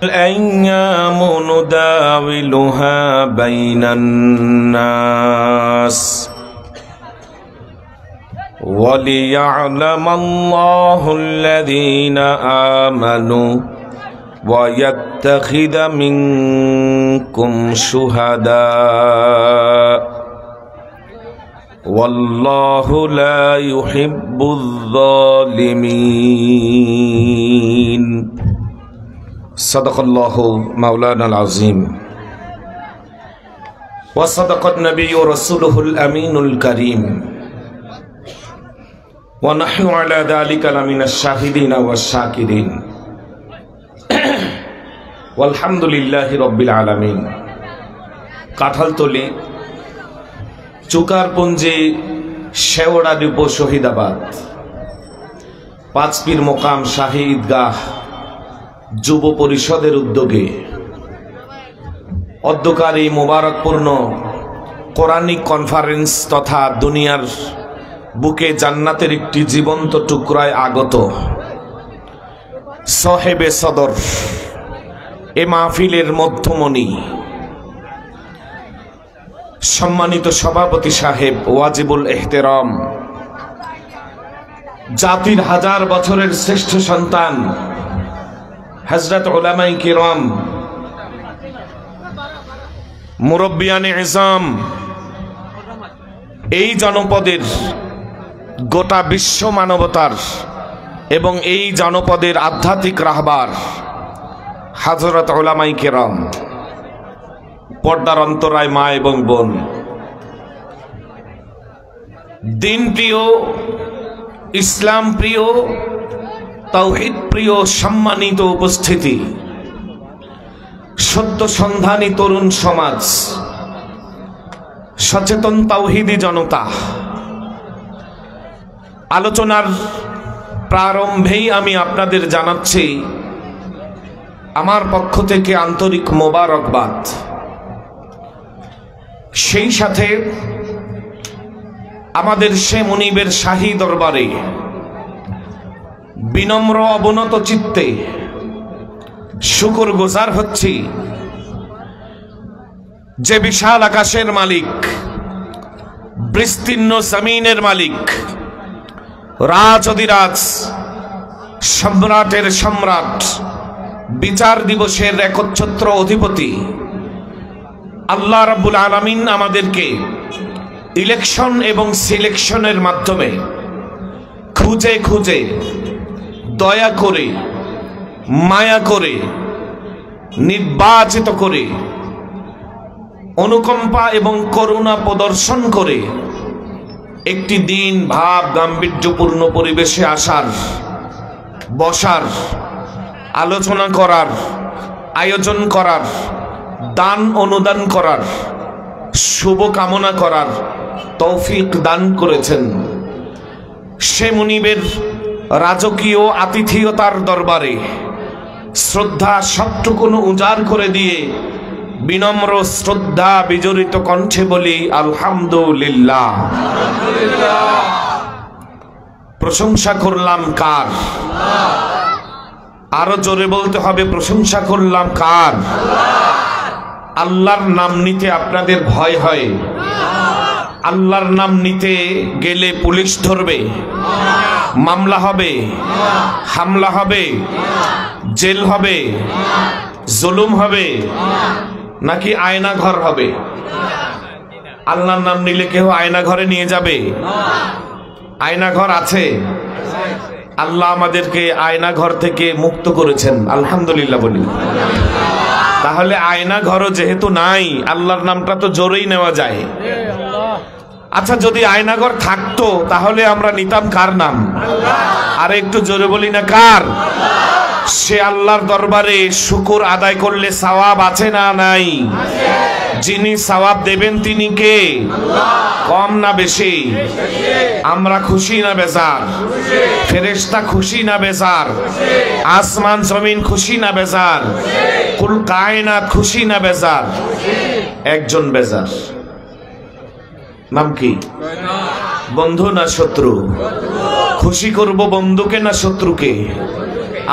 الأيام نداولها بين الناس وليعلم الله الذين آمنوا ويتخذ منكم شهداء والله لا يحب الظالمين صدق الله مولانا العظيم وصدق النبي رسوله الأمين الكريم ونحن على ذلك لمن الشاهدين والشاكرين والحمد لله رب العالمين Kathaltali চুকারপুঞ্জি শেওড়া depot শহীদাবাদ Panchpir মোকাম শাহী ঈদগাহ যুব পরিষদের উদ্যোগে অধ্যকার এই মোবারকপূর্ণ কোরআনিক কনফারেন্স তথা দুনিয়ার বুকে জান্নাতের একটি জীবন্ত টুকরায় আগত সাহেবে সদর এ মাহফিলের মধ্যমণি সম্মানিত সভাপতি সাহেব ওয়াজিবুল এহতেরাম জাতির হাজার বছরের শ্রেষ্ঠ সন্তান হযরত উলামায়ে কিরাম মুরব্বিয়ানে ইজম এই জনপদের গোটা বিশ্ব মানবতার এবং এই জনপদের আধ্যাত্মিক রাহবার হযরত উলামায়ে কিরাম পর্দার অন্তরায় মা এবং বোন দিন প্রিয় ইসলাম প্রিয় তাওহীদ প্রিয় সম্মানিত উপস্থিতি সত্য সন্ধানী তরুণ সমাজ সচেতন তাওহীদি জনতা আলোচনার প্রারম্ভেই আমি আপনাদের জানাচ্ছি আমার পক্ষ থেকে আন্তরিক মোবারকবাদ সেই সাথে আমাদের সে মুনিবের শাহী দরবারে বিনম্র অবনত চিত্তে শুকরগুজার হচ্ছি যে বিশাল আকাশের মালিক বিস্তীর্ণ জমিনের মালিক রাজ অধিরাজ সম্রাটের সম্রাট বিচার দিবসের একচ্ছত্র অধিপতি আল্লাহ রাব্বুল আলামিন আমাদেরকে ইলেকশন এবং সিলেকশনের মাধ্যমে খুঁজে খুঁজে দয়া করে মায়া করে নির্বাচিত করে অনুকম্পা এবং করুণা প্রদর্শন করে একটি দিন ভাব গাম্ভীর্যপূর্ণ পরিবেশে আসার বসার আলোচনা করার আয়োজন করার দান অনুদান করার শুভ কামনা করার তৌফিক দান করেছেন সে মুনিবের রাজকীয় আতিথেয়তার দরবারে শ্রদ্ধা সবটুকুন উজাড় করে দিয়ে বিনম্র শ্রদ্ধা বিজড়িত কণ্ঠে বলি আলহামদুলিল্লাহ। প্রশংসা করলাম কার? আরো জোরে বলতে হবে প্রশংসা করলাম কার? আল্লাহর নাম নিতে আপনাদের ভয় হয়? আল্লাহর নাম নিতে গেলে পুলিশ ধরবে, মামলা হবে, হামলা হবে, জেল হবে, জুলুম হবে, নাকি আয়না ঘর হবে? আল্লাহর নাম নিলে কেউ আয়না ঘরে নিয়ে যাবে? আয়না ঘর আছে? আল্লাহ আমাদেরকে আয়না ঘর থেকে মুক্ত করেছেন, আলহামদুলিল্লাহ বলি। তাহলে আয়না ঘরও যেহেতু নাই, আল্লাহর নামটা তো জোরেই নেওয়া যায়। আচ্ছা, যদি আয়নাঘর থাকতো তাহলে আমরা নিতাম কার নাম? আর একটু জোরে বলি না কার? সে আল্লাহর দরবারে শুকর আদায় করলে সওয়াব আছে না নাই? যিনি সওয়াব দেবেন তিনি কে? কম না বেশি? আমরা খুশি না বেজার? ফেরেশতা খুশি না বেজার? আসমান জমিন খুশি না বেজার? কুল কায়নাত খুশি না বেজার? একজন বেজার, নাম কি? বন্ধু না শত্রু? খুশি করব বন্ধুকে না শত্রুকে?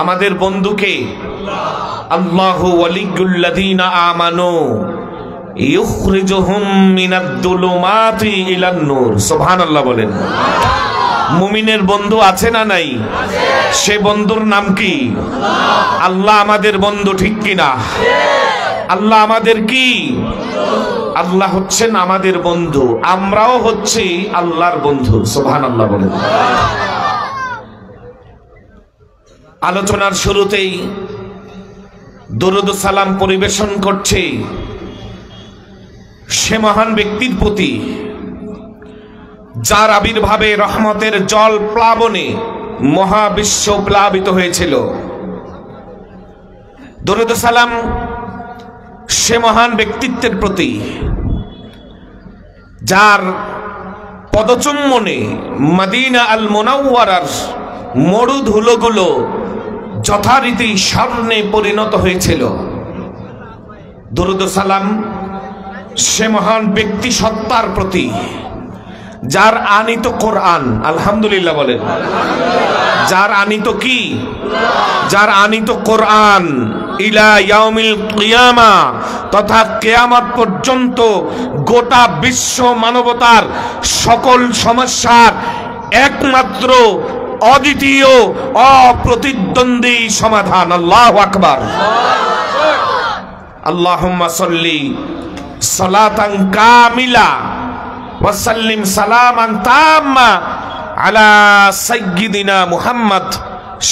আমাদের বন্ধুকে আল্লাহু ওয়ালিয়্যুল্লাযীনা আমানু ইউখরিজুহুম মিনাদ-দুলুমাতি ইলান-নূর। সুবহানাল্লাহ বলেন। মুমিনের বন্ধু আছে না নাই? সে বন্ধুর নাম কি? আল্লাহ আমাদের বন্ধু, ঠিক কিনা? আল্লাহ আমাদের কি? আল্লাহ হচ্ছেন আমাদের বন্ধু, আমরাও হচ্ছি আল্লাহর বন্ধু। সুবহানাল্লাহ বলেন। আলোচনার শুরুতেই দরুদ ও সালাম পরিবেশন করছি সে মহান ব্যক্তির প্রতি যার আবির্ভাবে রহমতের জল প্লাবনে মহাবিশ্ব প্লাবিত হয়েছিল। দরুদ ও সালাম সে মহান ব্যক্তিত্বের প্রতি যার পদচুম্বনে মদিনা আল মুনাওয়ারার মরু ধুলোগুলো যথারীতি স্বর্ণে পরিণত হয়েছিল। দরুদ ও সালাম সে মহান ব্যক্তি সত্তার প্রতি যার আনিত কোরআন, আলহামদুলিল্লাহ বলেন, যার আনিত কি? যার আনিত কোরআন ইলা ইয়াউমিল কিয়ামা, তথা কিয়ামত পর্যন্ত গোটা বিশ্ব মানবতার সকল সমস্যার একমাত্র অদ্বিতীয় অপ্রতিদ্বন্দ্বী সমাধান। আল্লাহু আকবার। আল্লাহুম্মা সাল্লি সালাতান কামিলা ওয়া সাল্লিম সালামান তাম্মা আলা সাইয়্যিদিনা মুহাম্মদ।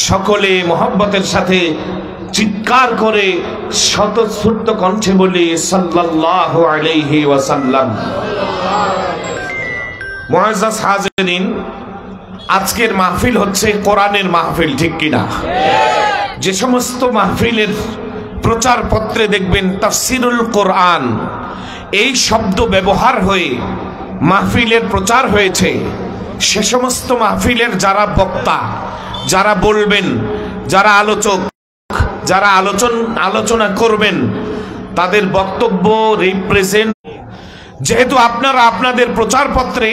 সকলে মুহাব্বতের সাথে চিৎকার করে স্বতঃস্ফূর্ত কণ্ঠে বলি সাল্লাল্লাহু আলাইহি ওয়াসাল্লাম। মুআজ্জাজ হাজিরিন, আজকের মাহফিল হচ্ছে কোরআনের মাহফিল, ঠিক কিনা? যে সমস্ত মাহফিলের প্রচার পত্রে দেখবেন তাফসিরুল কোরআন এই শব্দ ব্যবহার হয়ে মাহফিলের প্রচার হয়েছে, সে সমস্ত মাহফিলের যারা বক্তা, যারা বলবেন, যারা আলোচক, যারা আলোচনা করবেন, তাদের বক্তব্য রিপ্রেজেন্ট, যেহেতু আপনারা আপনাদের প্রচারপত্রে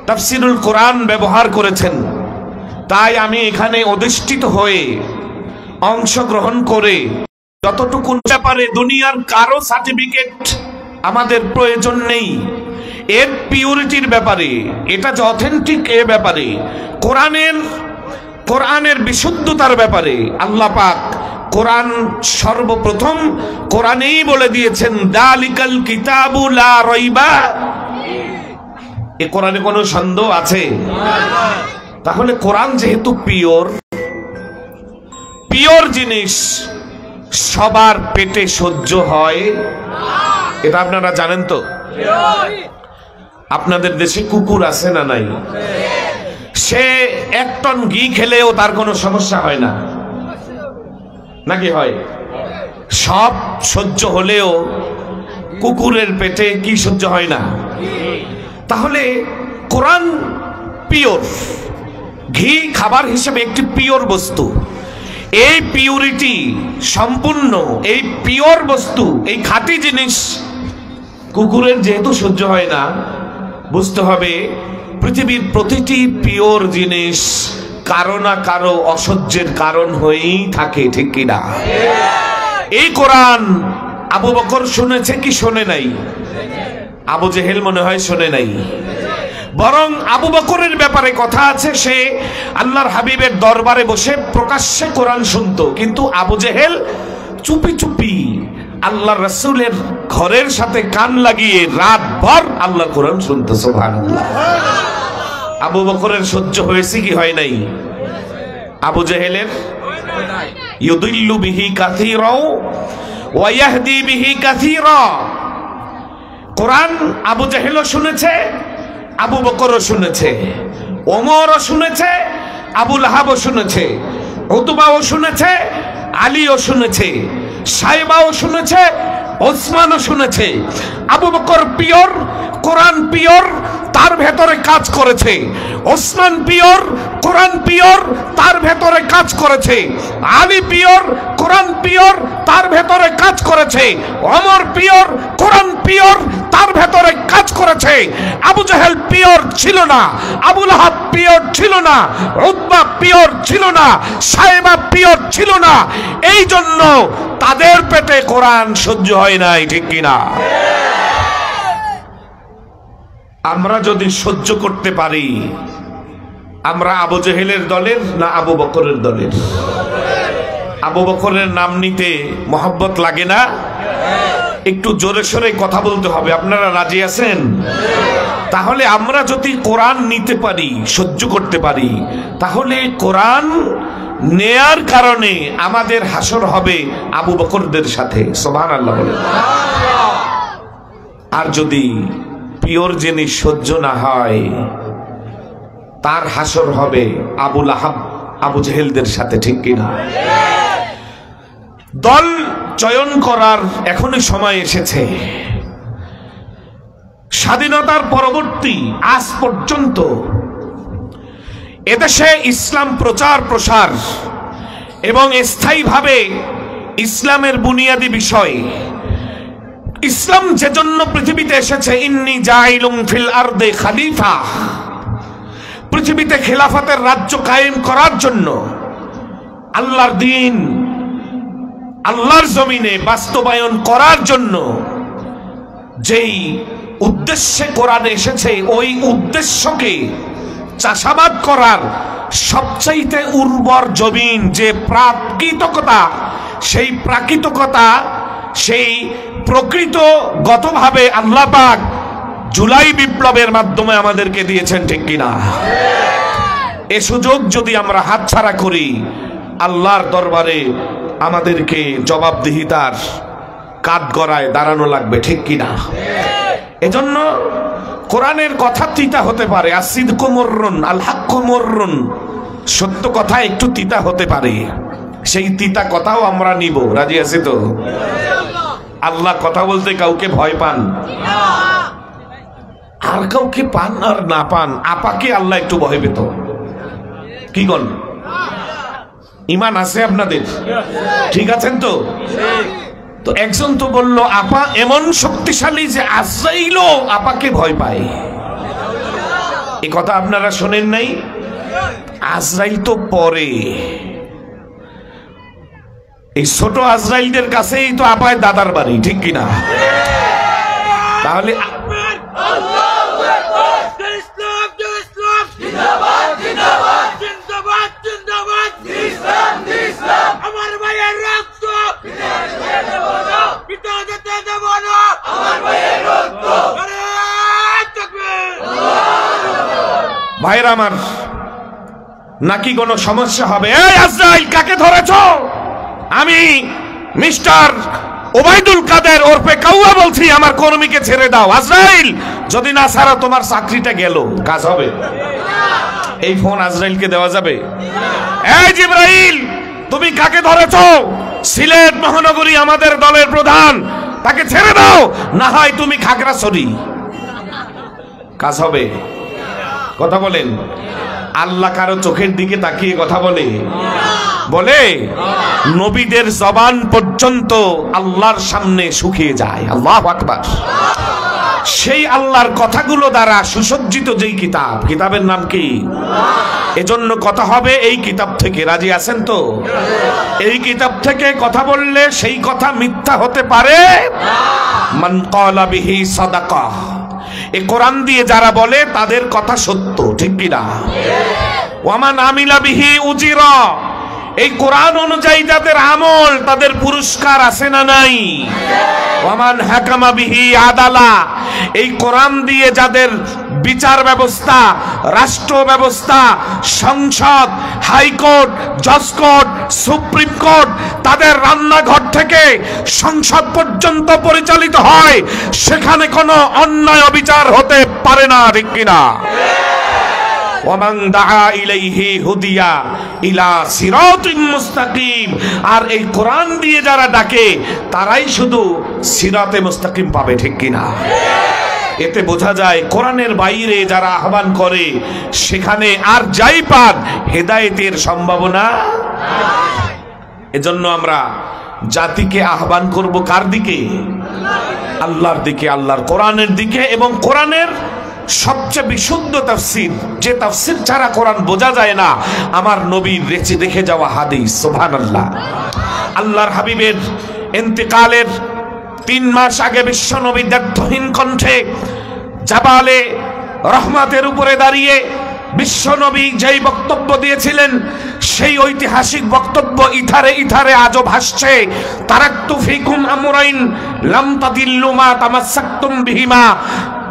তাফসিরুল কোরআন ব্যবহার করেছেন, তাই আমি এখানে অধিষ্ঠিত হয়ে অংশগ্রহণ করে যতটুকু ব্যাপারে দুনিয়ার কারো সার্টিফিকেট আমাদের প্রয়োজন নেই, এর পিউরিটির ব্যাপারে, এটা যে অথেন্টিক এ ব্যাপারে, কোরআনের বিশুদ্ধতার ব্যাপারে আল্লাহ পাক কোরআন সর্বপ্রথম কোরআনেই বলে দিয়েছেন দালিকাল কিতাবু লা রাইবা। এ কোরআনে কোনো সন্দেহ আছে? তাহলে কোরআন যেহেতু পিওর জিনিস, সবার পেটে সহ্য হয়, এটা আপনারা জানেন তো? আপনাদের দেশে কুকুর আছে না নাই? সে 1 টন ঘি খেলেও তার কোনো সমস্যা হয় না, নাকি হয়? সব সহ্য হলেও কুকুরের পেটে কি সহ্য হয় না? তাহলে কোরআন পিওর, ঘি খাবার হিসেবে একটি পিওর বস্তু। এই পিউরিটি সম্পূর্ণ, এই পিওর বস্তু, এই খাঁটি জিনিস কুকুরের যেহেতু সহ্য হয় না, বুঝতে হবে পৃথিবীর প্রতিটি পিওর জিনিস কারো না কারো অসহ্যের কারণ হয়েই থাকে, ঠিক কিনা? এই কোরআন আবু বকর শুনেছে কি শোনে নাই? আবু জেহেল মনে হয় শোনে নাই, বরং আবু বকরের ব্যাপারে কথা আছে, সে আল্লাহর হাবিবের দরবারে বসে প্রকাশ্যে কোরআন শুনতো, কিন্তু আবু জেহেল চুপি চুপি আল্লাহর রাসূলের ঘরের সাথে কান লাগিয়ে রাতভর আল্লাহর কোরআন শুনতো। সুবহানাল্লাহ। আবু বকরের সহ্য হয়েছে কি হয় নাই? আবু জেহেলের ইউদিল্লু বিহি কাসীরা ওয়া ইয়াহদি বিহি কাসীরা। কোরআন আবু জেহেলও শুনেছে, আবু বকরও শুনেছে, ওমরও শুনেছে, আবু লাহাবও শুনেছে, উতবাও শুনেছে, আলীও শুনেছে, সাইবাও শুনেছে, ওসমানও শুনেছে। আবু বকর পিওর, কোরআন পিওর, তার ভেতরে কাজ করেছে। ওসমান পিওর, কোরআন পিওর, তার ভেতরে কাজ করেছে। আলী পিওর, কোরআন পিওর, পিওর, তার ভেতরে কাজ করেছে। ওমর পিওর, কোরআন পিওর, তার ভেতরে কাজ করেছে। আবু জাহেল পিওর ছিল না, আবু লাহাব পিওর ছিল না, উতবা পিওর ছিল না, সাইবা পিওর ছিল না। এই জন্য তাদের পেটে কোরআন সহ্য হয় নাই, ঠিক কিনা? আমরা যদি সহ্য করতে পারি, আমরা আবু জেহেলের দলের না আবু বকরের দলের? আবু বকরের নাম নিতে মহব্বত লাগে না? একটু জোরে সোরে কথা বলতে হবে। আপনারা রাজি আছেন? তাহলে আমরা যদি কোরআন নিতে পারি, সহ্য করতে পারি, তাহলে কোরআন নেয়ার কারণে আমাদের হাসর হবে আবু বকরদের সাথে। সুবহানাল্লাহ বলেন। আর যদি পিওর জিনিস সহ্য না হয়, তার হাসর হবে আবু লাহাব, আবু জেহেলদের সাথে, ঠিক কিনা? দল চয়ন করার এখনই সময় এসেছে। স্বাধীনতার পরবর্তী আজ পর্যন্ত এদেশে ইসলাম প্রচার প্রসার এবং স্থায়ীভাবে ইসলামের বুনিয়াদী বিষয়, ইসলাম যে জন্য পৃথিবীতে এসেছে, ইন্নী জাইলুম ফিল আরদে খলিফা, পৃথিবীতে খেলাফতের রাজ্য কায়েম করার জন্য, আল্লাহর দ্বীন আল্লাহর জমিনে বাস্তবায়ন করার জন্য যেই উদ্দেশ্যে কোরআন এসেছে, ওই উদ্দেশ্যকে চাষাবাদ করার সবচাইতে উর্বর জমিন যে প্রাকৃতিকতা, সেই প্রাকৃতিকতা, সেই প্রকৃতগতভাবে আল্লাহ পাক জুলাই বিপ্লবের মাধ্যমে আমাদেরকে দিয়েছেন, ঠিক কিনা? এ সুযোগ যদি আমরা হাতছাড়া করি, আল্লাহর দরবারে আমাদেরকে জবাবদিহিতার কাঠগড়ায় দাঁড়ানো লাগবে, ঠিক কিনা? এজন্য কোরআনের কথা তিতা হতে পারে, আসিদকু মুররুন আল হাক্কু মুররুন, সত্য কথা একটু তিতা হতে পারে। সেই তিতা কথাও আমরা নিব। রাজি আছি তো? আল্লাহ কথা বলতে কাউকে ভয় পান? আর কাউকে পান আর না পান, আপাকে আল্লাহ একটু ভয় পেত। কি গণ ইমান আছে আপনাদের? ঠিক আছেন তো? তো একজন তো বলল, আপা এমন শক্তিশালী যে আজরাইলও আপাকে ভয় পায়। এই কথা আপনারা শোনেন নাই? আজরাইল তো পরে, এই ছোট আজরাইলদের কাছেই তো আপায় দাদার বাড়ি, ঠিক কিনা? তাহলে ভাইরা আমার, নাকি কোনো সমস্যা হবে? এই আজরাইল, কাকে ধরেছো? আমি মিস্টার ওবাইদুল কাদের ওরফে কাউয়া বলছি, আমার কর্মীকে ছেড়ে দাও। আজরাইল, যদি না ছাড়া তোমার চাকরিটা গেল, কাজ হবে? এই ফোন আজরাইলকে দেওয়া যাবে? এই জিবরাইল, তুমি কাকে ধরেছো? সিলেট মহানগরী আমাদের দলের প্রধান, তাকে ছেড়ে দাও, না হয় তুমি খাগড়াছড়ি। কাজ হবে? কথা বলেন। আল্লাহ কারো চোখের দিকে তাকিয়ে কথা বলে? বলে? নবীদের জবান পর্যন্ত আল্লাহর সামনে শুকিয়ে যায়। আল্লাহু আকবার। সেই আল্লাহর কথাগুলো দ্বারা সুসজ্জিত যেই কিতাব, কিতাবের নাম কি? এজন্য কথা হবে এই কিতাব থেকে। রাজি আছেন তো? এই কিতাব থেকে কথা বললে সেই কথা মিথ্যা হতে পারে। মান ক্বালা বিহি সাদাকা, এই কোরআন দিয়ে যারা বলে তাদের কথা সত্য, ঠিক কিনা? ওয়ামান আমিলা বিহি উজিরা, এই কোরআন অনুযায়ী যাদের আমল, তাদের পুরস্কার আছে না নাই? ওয়ামান হাকামা বিহি আদালা, এই কোরআন দিয়ে যাদের বিচার ব্যবস্থা, রাষ্ট্র ব্যবস্থা, সংসদ, হাইকোর্ট, জজ কোর্ট, সুপ্রিম কোর্ট, তাদের রান্নাঘর থেকে সংসদ পর্যন্ত পরিচালিত হয়, সেখানে কোনো অন্যায় অবিচার হতে পারে না, ঠিক কিনা? ওয়ামান দাআ ইলাইহি হুদিয়া ইলা সিরাতিন মুস্তাকিম, আর এই কোরআন দিয়ে যারা ডাকে তারাই শুধু সিরাতে মুস্তাকিম পাবে, ঠিক কিনা? এতে বোঝা যায় কোরআনের বাইরে যারা আহ্বান করে সেখানে আর যাই পান, হেদায়েতের সম্ভাবনা। এজন্য আমরা জাতিকে আহ্বান করব কার দিকে? আল্লাহর দিকে, আল্লাহর কোরআনের দিকে, এবং কোরআনের সবচেয়ে বিশুদ্ধ তাফসীর, যে তাফসীর ছাড়া কোরআন বোঝা যায় না, আমার নবীর রেখে যাওয়া হাদিস। সুবহানাল্লাহ। আল্লাহর হাবিবের ইন্তেকালের 3 মাস আগে বিশ্ব নবী দ্ব্যর্থহীন কণ্ঠে জাবালে রহমাতের উপরে দাঁড়িয়ে বিশ্ব নবী যেই বক্তব্য দিয়েছিলেন, সেই ঐতিহাসিক বক্তব্য ইথারে ইথারে আজও ভাসছে। তারাক্তু ফিকুম আমরাইন লাম তাদিল্লু মা তামাসসাকতুম বিহিমা,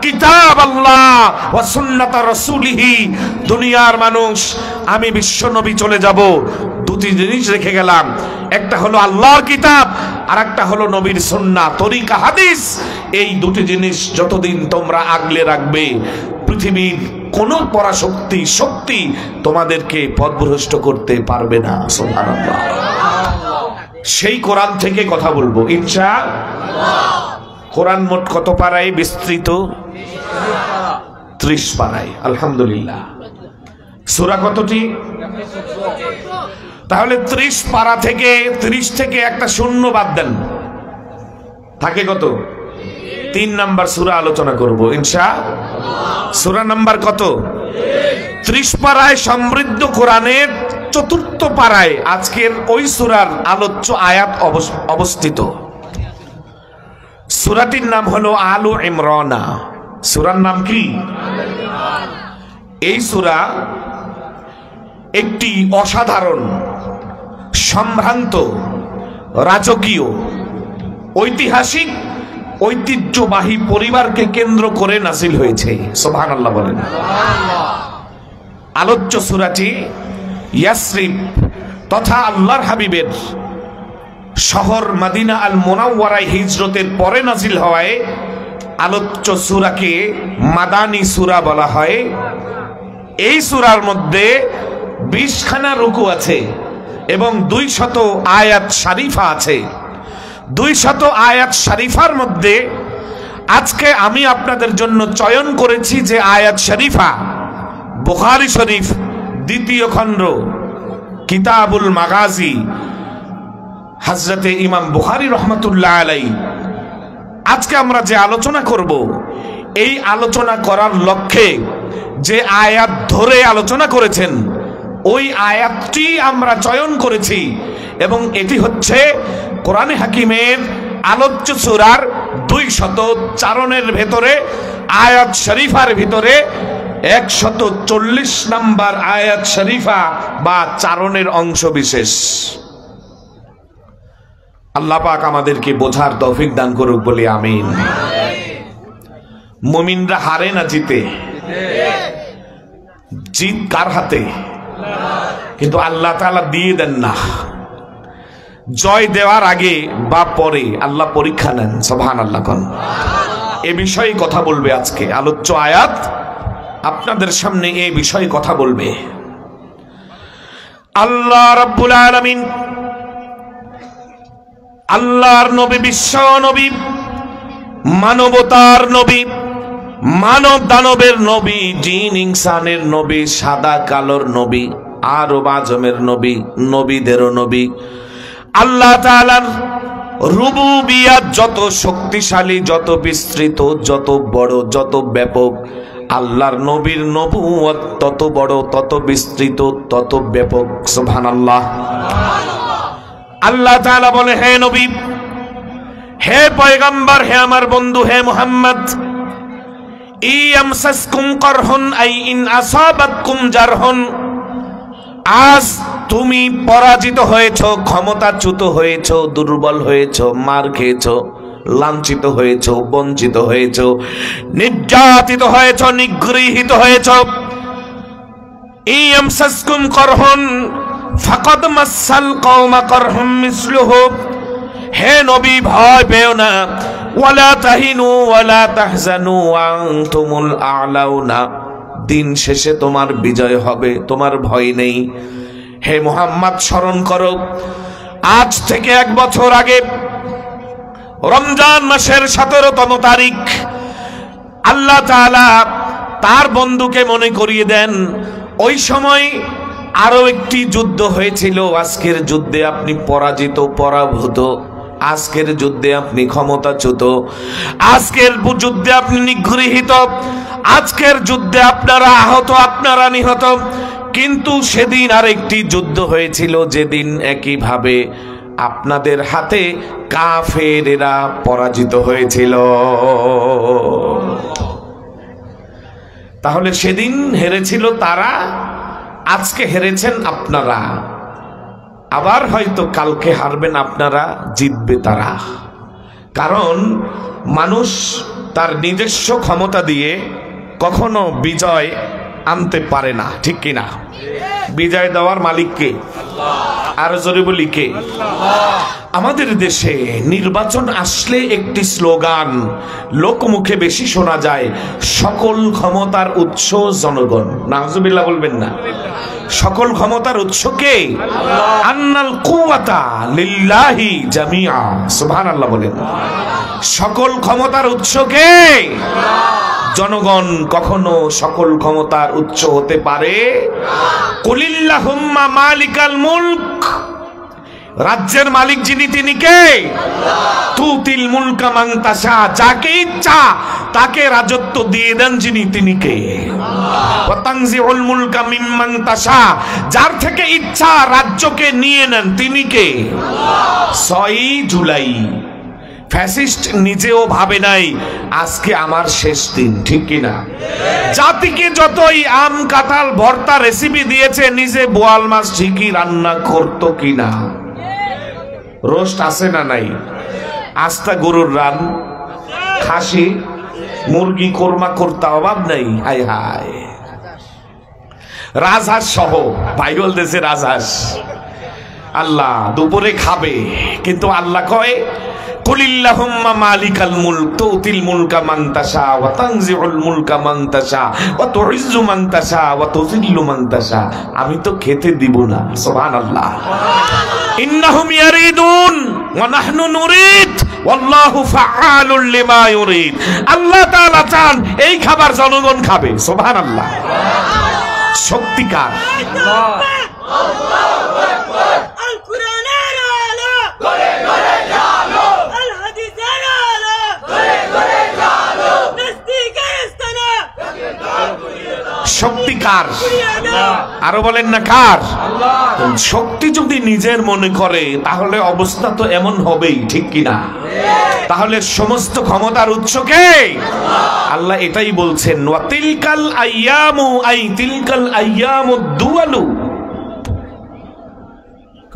কিতাব আল্লাহ ওয়া সুন্নাত রাসূলিহি। দুনিয়ার মানুষ, আমি বিশ্ব নবী চলে যাব, দুটি জিনিস রেখে গেলাম, একটা হলো আল্লাহর কিতাব, আর একটা হলো নবীর সুন্নাহ, তরিকা, হাদিস। এই দুটি জিনিস যতদিন তোমরা আগলে রাখবে, পৃথিবীর কোন শক্তি তোমাদেরকে পথভ্রষ্ট করতে পারবে না। সুবহানাল্লাহ। সেই কোরআন থেকে কথা বলবো ইনশাআল্লাহ। কোরআন মোট কত পারায় বিস্তৃত? 30 পারায়। আলহামদুলিল্লাহ। সূরা কতটি? তাহলে 30 পারা থেকে 30 থেকে একটা শূন্য বাদ দেন, থাকে কত? 3 নাম্বার সূরা আলোচনা করব ইনশাআল্লাহ। সূরা নাম্বার কত? 30 পারায় সমৃদ্ধ কোরআনের 4র্থ পারায় আজকের ওই সূরার আলোচ্য আয়াত অবস্থিত। সূরাটির নাম হলো আলু ইমরান। সূরার নাম কি? এই সূরা একটি অসাধারণ, সম্ভ্রান্ত, রাজকীয়, ঐতিহাসিক, ঐতিহ্যবাহী পরিবারকে কেন্দ্র করে নাযিল হয়েছে। সুবহানাল্লাহ বলেন। আলোচ্য সূরাটি ইয়াসরিব তথা আল্লাহর হাবিবের শহর মদিনা আল মুনাওয়ারায় হিজরতের পরে নাযিল হওয়ায় আলোচ্য সূরাকে মাদানী সূরা বলা হয়। এই সূরার মধ্যে 20 খানা রুকু আছে এবং 200 আয়াত শরীফা আছে। 200 আয়াত শরীফার মধ্যে আজকে আমি আপনাদের জন্য চয়ন করেছি যে আয়াত শরীফা, বুখারী শরীফ 2য় খণ্ড কিতাবুল মাগাজি, হযরতে ইমাম বুখারী রহমাতুল্লাহ আলাইহি আজকে আমরা যে আলোচনা করব, এই আলোচনা করার লক্ষ্যে যে আয়াত ধরে আলোচনা করেছেন, ওই আয়াতটি আমরা চয়ন করেছি, এবং এটি হচ্ছে কোরআনে হাকিমের আলোচ্য সূরার 240 ভেতরে আয়াত শরীফার ভিতরে 140 নাম্বার আয়াত শরীফা বা চারণের অংশ বিশেষ। আল্লাহ পাক আমাদেরকে বোঝার তৌফিক দান করুক বলে আমিন। মুমিনরা হারে না জিতে? জিত কার হাতে? কিন্তু আল্লাহ তাআলা দিয়ে দেন না। জয় দেওয়ার আগে বা পরে আল্লাহ পরীক্ষা নেন। সুবহানাল্লাহ। এ বিষয়ে কথা বলবে আজকে আলোচ্য আয়াত, আপনাদের সামনে এই বিষয়ে কথা বলবে। আল্লাহ রাব্বুল আলামিন, আল্লাহর নবী, বিশ্ব নবী, মানবতার নবী, মানব দানবের নবী, জিন ইনসানের নবী, সাদা কালোর নবী, আরব আজমের নবী, নবীদেরও নবী। আল্লাহ তাআলার রুবুবিয়াত যত শক্তিশালী, যত বিস্তৃত, যত বড়, যত ব্যাপক, আল্লাহর নবীর নবুয়ত তত বড়, তত বিস্তৃত, তত ব্যাপক। সুবহানাল্লাহ। আল্লাহ তাআলা বলে, হে নবী, হে পয়গম্বর, হে আমার বন্ধু, হে মুহাম্মদ, ইয়ামসাসকুম করহুন আই ইন আসাবাতকুম জারহুন, আজ তুমি পরাজিত হয়েছো, ক্ষমতাচ্যুত হয়েছো, দুর্বল হয়েছো, মার খেয়েছো, লাঞ্ছিত হয়েছো, বঞ্চিত হয়েছো, নির্যাতিত হয়েছো, নিগৃহীত হয়েছো। ইয়ামসাসকুম করহুন ফাকাদ মাসাল কওমা করহুম মিসলুহু, হে নবী ভয় পেও না, ওয়ালা তাহিনু ওয়ালা তাহজানু ওয়া আনতুমুল আ'লাউনা, দিন শেষে তোমার বিজয় হবে, তোমার ভয় নেই। হে মুহাম্মদ, স্মরণ করো, আজ থেকে 1 বছর আগে রমজান মাসের 17তম তারিখ আল্লাহ তাআলা তার বন্ধুকে মনে করিয়ে দেন, ওই সময় আরো একটি যুদ্ধ হয়েছিল। আজকের যুদ্ধে আপনি পরাজিত, পরাভূত। আজকের যুদ্ধে আপনি ক্ষমতাচ্যুত। আজকের যুদ্ধে আপনি নিগৃহীত। আজকের যুদ্ধে আপনারা আহত, আপনারা নিহত। কিন্তু সেদিন আরেকটি যুদ্ধ হয়েছিল, যেদিন একইভাবে আপনাদের হাতে কাফেরেরা পরাজিত হয়েছিল। তাহলে সেদিন হেরেছিল তারা, আজকে হেরেছেন আপনারা। আবার হয়তো কালকে হারবেন আপনারা, জিতবে তারা। কারণ মানুষ তার নিজস্ব ক্ষমতা দিয়ে কখনো বিজয় আনতে পারে না, ঠিক কিনা? বিজয় দেওয়ার মালিক কে? আর জোরে বলি কে? আমাদের দেশে নির্বাচন আসলে একটি স্লোগান লোকমুখে বেশি শোনা যায়, সকল ক্ষমতার উৎস জনগণ। নাউজুবিল্লাহ বলবেন না? সকল ক্ষমতার উৎস কে? আন্নাল কুওয়াতা লিল্লাহি জামিআ। সুবহানাল্লাহ বলেন। সকল ক্ষমতার উৎস কে? জনগণ কখনো সকল ক্ষমতার উৎস হতে পারে? কুলিল্লাহুম্মা মালিকাল মুলক। রাজ্যের মালিক যিনি, তিনি কে? তুতিল মুলকা মান তাশা। যাকে ইচ্ছা তাকে রাজত্ব দিয়ে দেন যিনি, তিনি কে? ওয়া তানজিউল মুলকা মিম্মান তাশা। যার থেকে ইচ্ছা রাজ্যকে নিয়ে নেন, তিনি কে? 6 জুলাই ফ্যাসিস্ট নিজেও ভাবে নাই আজকে আমার শেষ দিন, ঠিক কিনা? জাতিকে যতই আম কাঁঠাল ভর্তা রেসিপি দিয়েছে, নিজে বোয়াল মাছ ঠিকই রান্না করতো কিনা? রোস্ট আছে না নাই? আস্তা গরুর রান, খাসি, মুরগি, কোরমা করতে অভাব নাই। হায় হায়, রাজহাঁস সহ, বাইবেল দেশে রাজহাঁস আল্লাহ দুপুরে খাবে। কিন্তু আল্লাহ কয় কুলিল্লাহুম্মা মালিকাল মুলক তুতিল মুলকা মান তাশা ওয়া তানজিউল মুলকা মান তাশা ওয়া তুইজ্জু মান তাশা ওয়া তুযিল্লু মান তাশা। আমি তো খেতে দিব না। সুবহানাল্লাহ। ইন্নাহুম ইয়ারিদুন ওয়া নাহনু নুরিদ ওয়াল্লাহু ফাআলুল লিমা ইউরিদ। আল্লাহ তাআলা চান এই খাবার জনগণ খাবে। সুবহানাল্লাহ। শক্তিকার আল্লাহ। আল্লাহু আকবার। আল কুরআনের আলো করে করে জালো, আল হাদিসের আলো করে করে জালো, নাস্তিকের ইস্তানা শক্তিকার আরো বলেন না কার? আল্লাহ। শক্তি যদি নিজের মনে করে তাহলে অবস্থা তো এমন হবেই, ঠিক কিনা? তাহলে সমস্ত ক্ষমতার উৎস কে? আল্লাহ এটাই বলছেন, ওয়া তিলকাল আইয়ামু আই তিলকাল আইয়ামুদ দুয়ালু।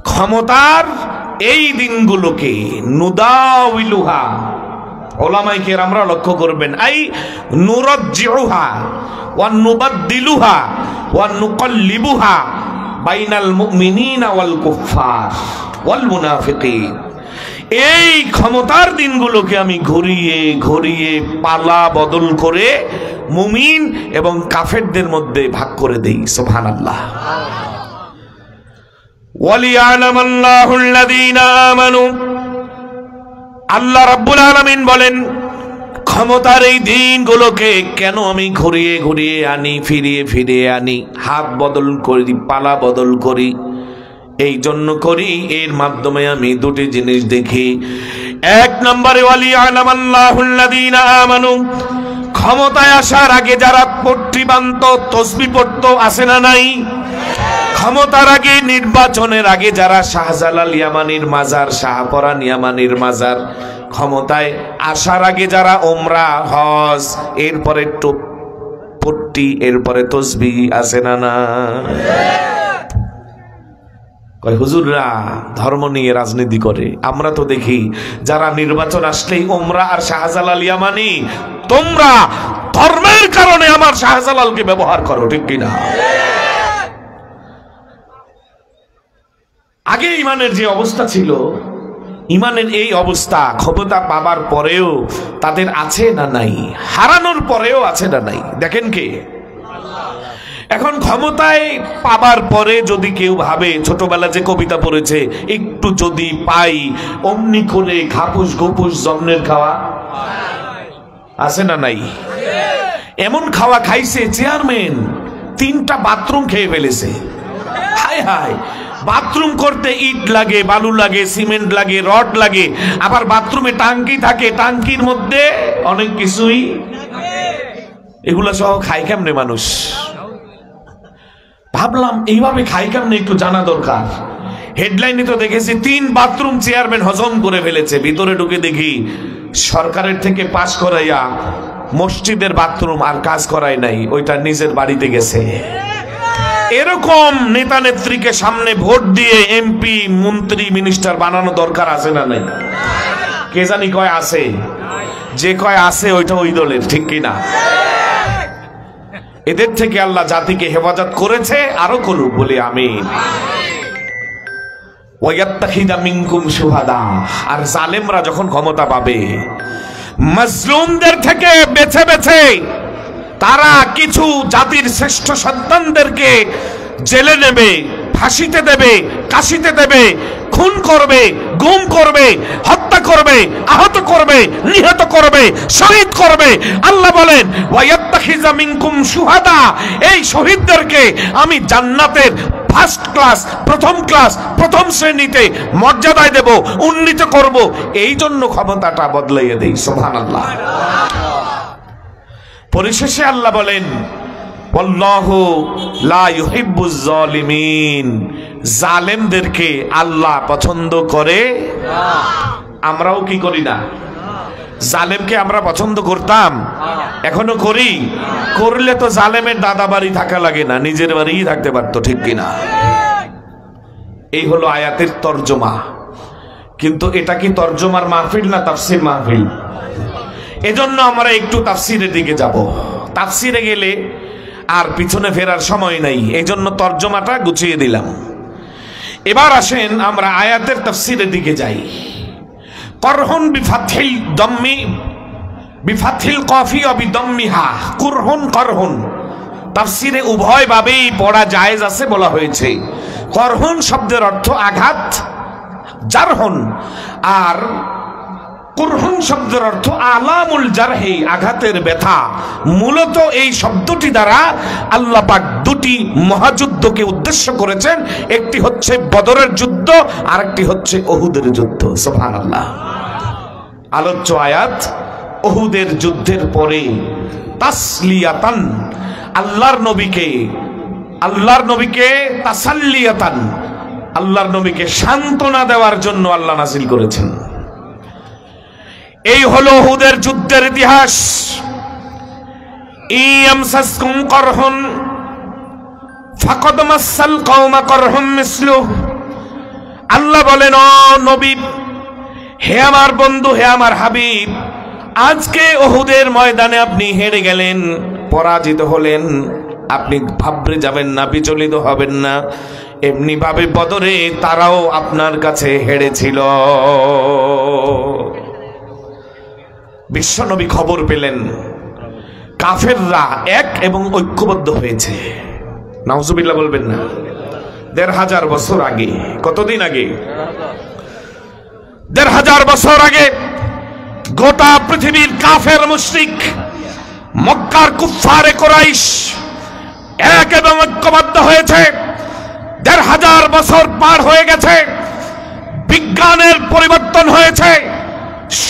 ক্ষমতার এই দিনগুলোকে নুদাউইলুহা, ওলামায়ে কেরামরা লক্ষ্য করবেন, আই নুরাজ্জিউহা ওয়া নুবাদদিলুহা ওয়া নুকাল্লিবুহা বাইনাল মুমিনিনা ওয়াল কুফফার ওয়াল মুনাফিকিন। এই ক্ষমতার দিনগুলোকে আমি ঘুরিয়ে ঘুরিয়ে পালা বদল করে মুমিন এবং কাফেরদের মধ্যে ভাগ করে দেই। সুবহানাল্লাহ। ওয়ালিয়ালামাল্লাহুল্লাযীনা আমানু। আল্লাহ রাব্বুল আলামিন বলেন, ক্ষমতার এই দিনগুলোকে কেন আমি ঘুরিয়ে ঘুরিয়ে আনি, ফিরিয়ে ফিরিয়ে আনি, হাত বদল করি, পালা বদল করি? এই জন্য করি, এর মাধ্যমে আমি দুটি জিনিস দেখি। এক নম্বরে ওয়ালিয়ালামাল্লাহুল্লাযীনা আমানু, ক্ষমতায় আসার আগে যারা পট্টি বাঁধতো, তসবিহ পড়তো, আছে না নাই? ক্ষমতার আগে, নির্বাচনের আগে যারা শাহজালাল ইয়ামানির মাজার, শাহপরান ইয়ামানির মাজার, ক্ষমতায় আসার আগে যারা ওমরা, হজ, এরপরে পট্টি, এরপরে তসবিহ, আছে না না? কয় হুজুররা ধর্ম নিয়ে রাজনীতি করে। আমরা তো দেখি যারা নির্বাচন আসলেই ওমরা আর শাহজালাল ইয়ামানি, তোমরা ধর্মের কারণে আমার শাহজালালকে ব্যবহার করো, ঠিক কিনা? আগে ইমানের যে অবস্থা ছিল, ইমানের এই অবস্থা ক্ষমতা পাবার পরেও তাদের আছে না নাই? হারানোর পরেও আছে না নাই? দেখেন কে? এখন ক্ষমতায় পাবার পরে যদি কেউ ভাবে, ছোটবেলা যে কবিতা পড়েছে, একটু যদি পাই অমনি করে ঘাপুস ঘুপুস জন্মের খাওয়া, আছে না নাই? এমন খাওয়া খাইছে চেয়ারম্যান 3টা বাথরুম খেয়ে ফেলেছে। হায় হায়, বাথরুম করতে ইট লাগে, বালু লাগে, সিমেন্ট লাগে, রড লাগে, আবার বাথরুমে টাঙ্কি থাকে, টাঙ্কির মধ্যে অনেক কিছুই, এগুলা সহ খাই কেমনে মানুষ? ভাবলাম এইভাবে খাই কেমনে একটু জানা দরকার। হেডলাইনে তো দেখেছি 3 বাথরুম চেয়ারম্যান হজম করে ফেলেছে, ভিতরে ঢুকে দেখি সরকারের থেকে পাস করাইয়া মসজিদের বাথরুম আর কাজ করায় নাই, ওইটা নিজের বাড়িতে গেছে। এরকম নেতা নেত্রীকে সামনে ভোট দিয়ে এমপি মন্ত্রী মিনিস্টার বানানো দরকার আছে না নাই? কে জানি কয় আছে, যে কয় আছে ওইটা ওই দলের, ঠিক কিনা? এদের থেকে আল্লাহ জাতিকে হেফাজত করেছে, আরো করুক বলে আমিন। ওয়ায়াত্তাখিদা মিনকুম শুহাদা, আর জালেমরা যখন ক্ষমতা পাবে মাজলুমদের থেকে বেছে বেছে তারা কিছু জাতির শ্রেষ্ঠ সন্তানদেরকে জেলে নেবে, ফাঁসিতে দেবে, কাশিতে দেবে, খুন করবে, গুম করবে, হত্যা করবে, আহত করবে, নিহত করবে, শহীদ করবে। আল্লাহ বলেন ওয়ায়াত্তাখিযা মিনকুম শুহাদা, এই শহীদদেরকে আমি জান্নাতের ফার্স্ট ক্লাস, প্রথম শ্রেণীতে মর্যাদায় দেব, উন্নীত করব। এই জন্য ক্ষমতাটা বদলাইয়ে দেই। সুবহানাল্লাহ। পরিশেষে আল্লাহ বলেন ওয়াল্লাহু লা ইউহিব্বুজ জালিমিন, জালেমদেরকে আল্লাহ পছন্দ করে না। আমরাও কি করি না? জালেমকে আমরা পছন্দ করতাম, এখনো করি? করলে তো জালেমের দাদা বাড়ি থাকা লাগে না, নিজের বাড়িই থাকতে পারতো, ঠিক কিনা? এই হলো আয়াতের তর্জমা। কিন্তু এটা কি তর্জমার মাহফিল না তাফসীর মাহফিল? এজন্য আমরা একটু তাফসীরের দিকে যাব। তাফসীরে গেলে আর পিছনে ফেরার সময় নাই, এজন্য তর্জমাটা গুছিয়ে দিলাম। এবার আসেন আমরা আয়াতের তাফসীরের দিকে যাই। করহুন বিফাথিল দাম্মি, বিফাথিল কফি ও বিদাম্মিহা, কুরহুন করহুন। তাফসীরে উভয় ভাবেই পড়া জায়েজ আছে বলা হয়েছে। করহুন শব্দের অর্থ আঘাত, জারহুন, আর কুরহুন শব্দের অর্থ আলামুল জারহি, আঘাতের ব্যথা। মূলত এই শব্দটি দ্বারা আল্লাহ পাক দুটি মহাযুদ্ধকে উদ্দেশ্য করেছেন, একটি হচ্ছে বদরের যুদ্ধ, আর একটি হচ্ছে উহুদের যুদ্ধ। সুবহানাল্লাহ। আলোচ্য আয়াত উহুদের যুদ্ধের পরে তাসলিয়াতান, আল্লাহর নবীকে তাসাল্লিয়াতান, আল্লাহর নবীকে সান্ত্বনা দেওয়ার জন্য আল্লাহ নাযিল করেছেন। এই হলো উহুদের যুদ্ধের ইতিহাস। ইয়ামসাসকুম করহুন ফাকাদ মাসাল কওমা করহুম মিসলুহু, আল্লাহ বলেন ও নবী, হে আমার বন্ধু, হে আমার হাবিব, আজকে উহুদের ময়দানে আপনি হেরে গেলেন, পরাজিত হলেন, আপনি ভাবরে যাবেন না, বিচলিত হবেন না। এমনি ভাবে বদরে তারাও আপনার কাছে হেরেছিল। বিশ্বনবী খবর পেলেন কাফেররা এক এবং ঐক্যবদ্ধ হয়েছে। নাউজুবিল্লাহ বলবেন না। ১৫০০ বছর আগে, কতদিন আগে? ১৫০০ বছর আগে গোটা পৃথিবীর কাফের মুশরিক, মক্কার কুফফারে কুরাইশ এক এবং ঐক্যবদ্ধ হয়েছে। ১৫০০ বছর পার হয়ে গেছে, বিজ্ঞানের পরিবর্তন হয়েছে,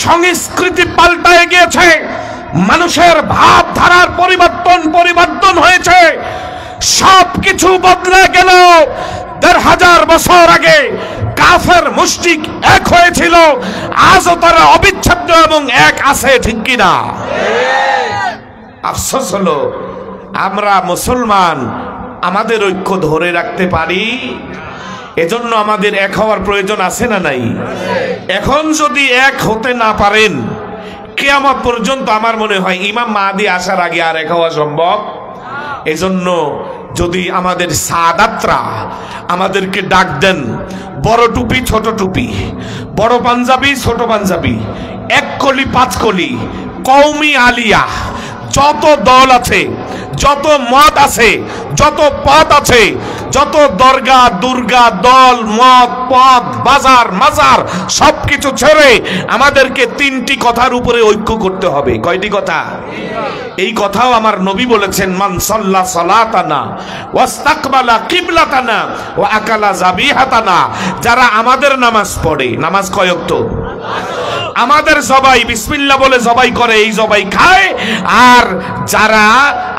সংস্কৃতি পাল্টায় গিয়েছে, মানুষের ভাবধারার পরিবর্তন হয়েছে, সবকিছু বদলে গেল। ১৫০০ বছর আগে কাফের মুশরিক এক হয়েছিল, আজও তারা অবিচ্ছেদ্য এবং এক আছে, ঠিক কিনা? আফসোস হলো আমরা মুসলমান আমাদের ঐক্য ধরে রাখতে পারি। এজন্য আমাদের এক হওয়ার প্রয়োজন আছে না নাই? এখন যদি এক হতে না পারেন, কিয়ামত পর্যন্ত আমার মনে হয় ইমাম মাহদী আসার আগে আর এক হওয়া সম্ভব। এজন্য যদি আমাদের সাদাতরা আমাদেরকে ডাক দেন, বড় টুপি ছোট টুপি, বড় পাঞ্জাবি ছোট পাঞ্জাবি, এক কলি পাঁচ কলি, কওমি আলিয়া, যত দল আছে, যত মত আছে, যত পথ আছে, যত দরগা দুর্গা দল মত পথ বাজার মাজার সবকিছু ছেড়ে আমাদেরকে তিনটি কথার উপরে ঐক্য করতে হবে। কয়টি কথা? এই কথাও আমার নবী বলেছেন, মান সাল্লা সালাতানা ওয়াস্তাকবালা কিবলাতানা ওয়া আকালা যাবিহাতানা। যারা আমাদের নামাজ পড়ে, নামাজ কয় ওয়াক্ত? আমাদের জবাই বিসমিল্লাহ বলে জবাই করে, এই জবাই খায়। আর যারা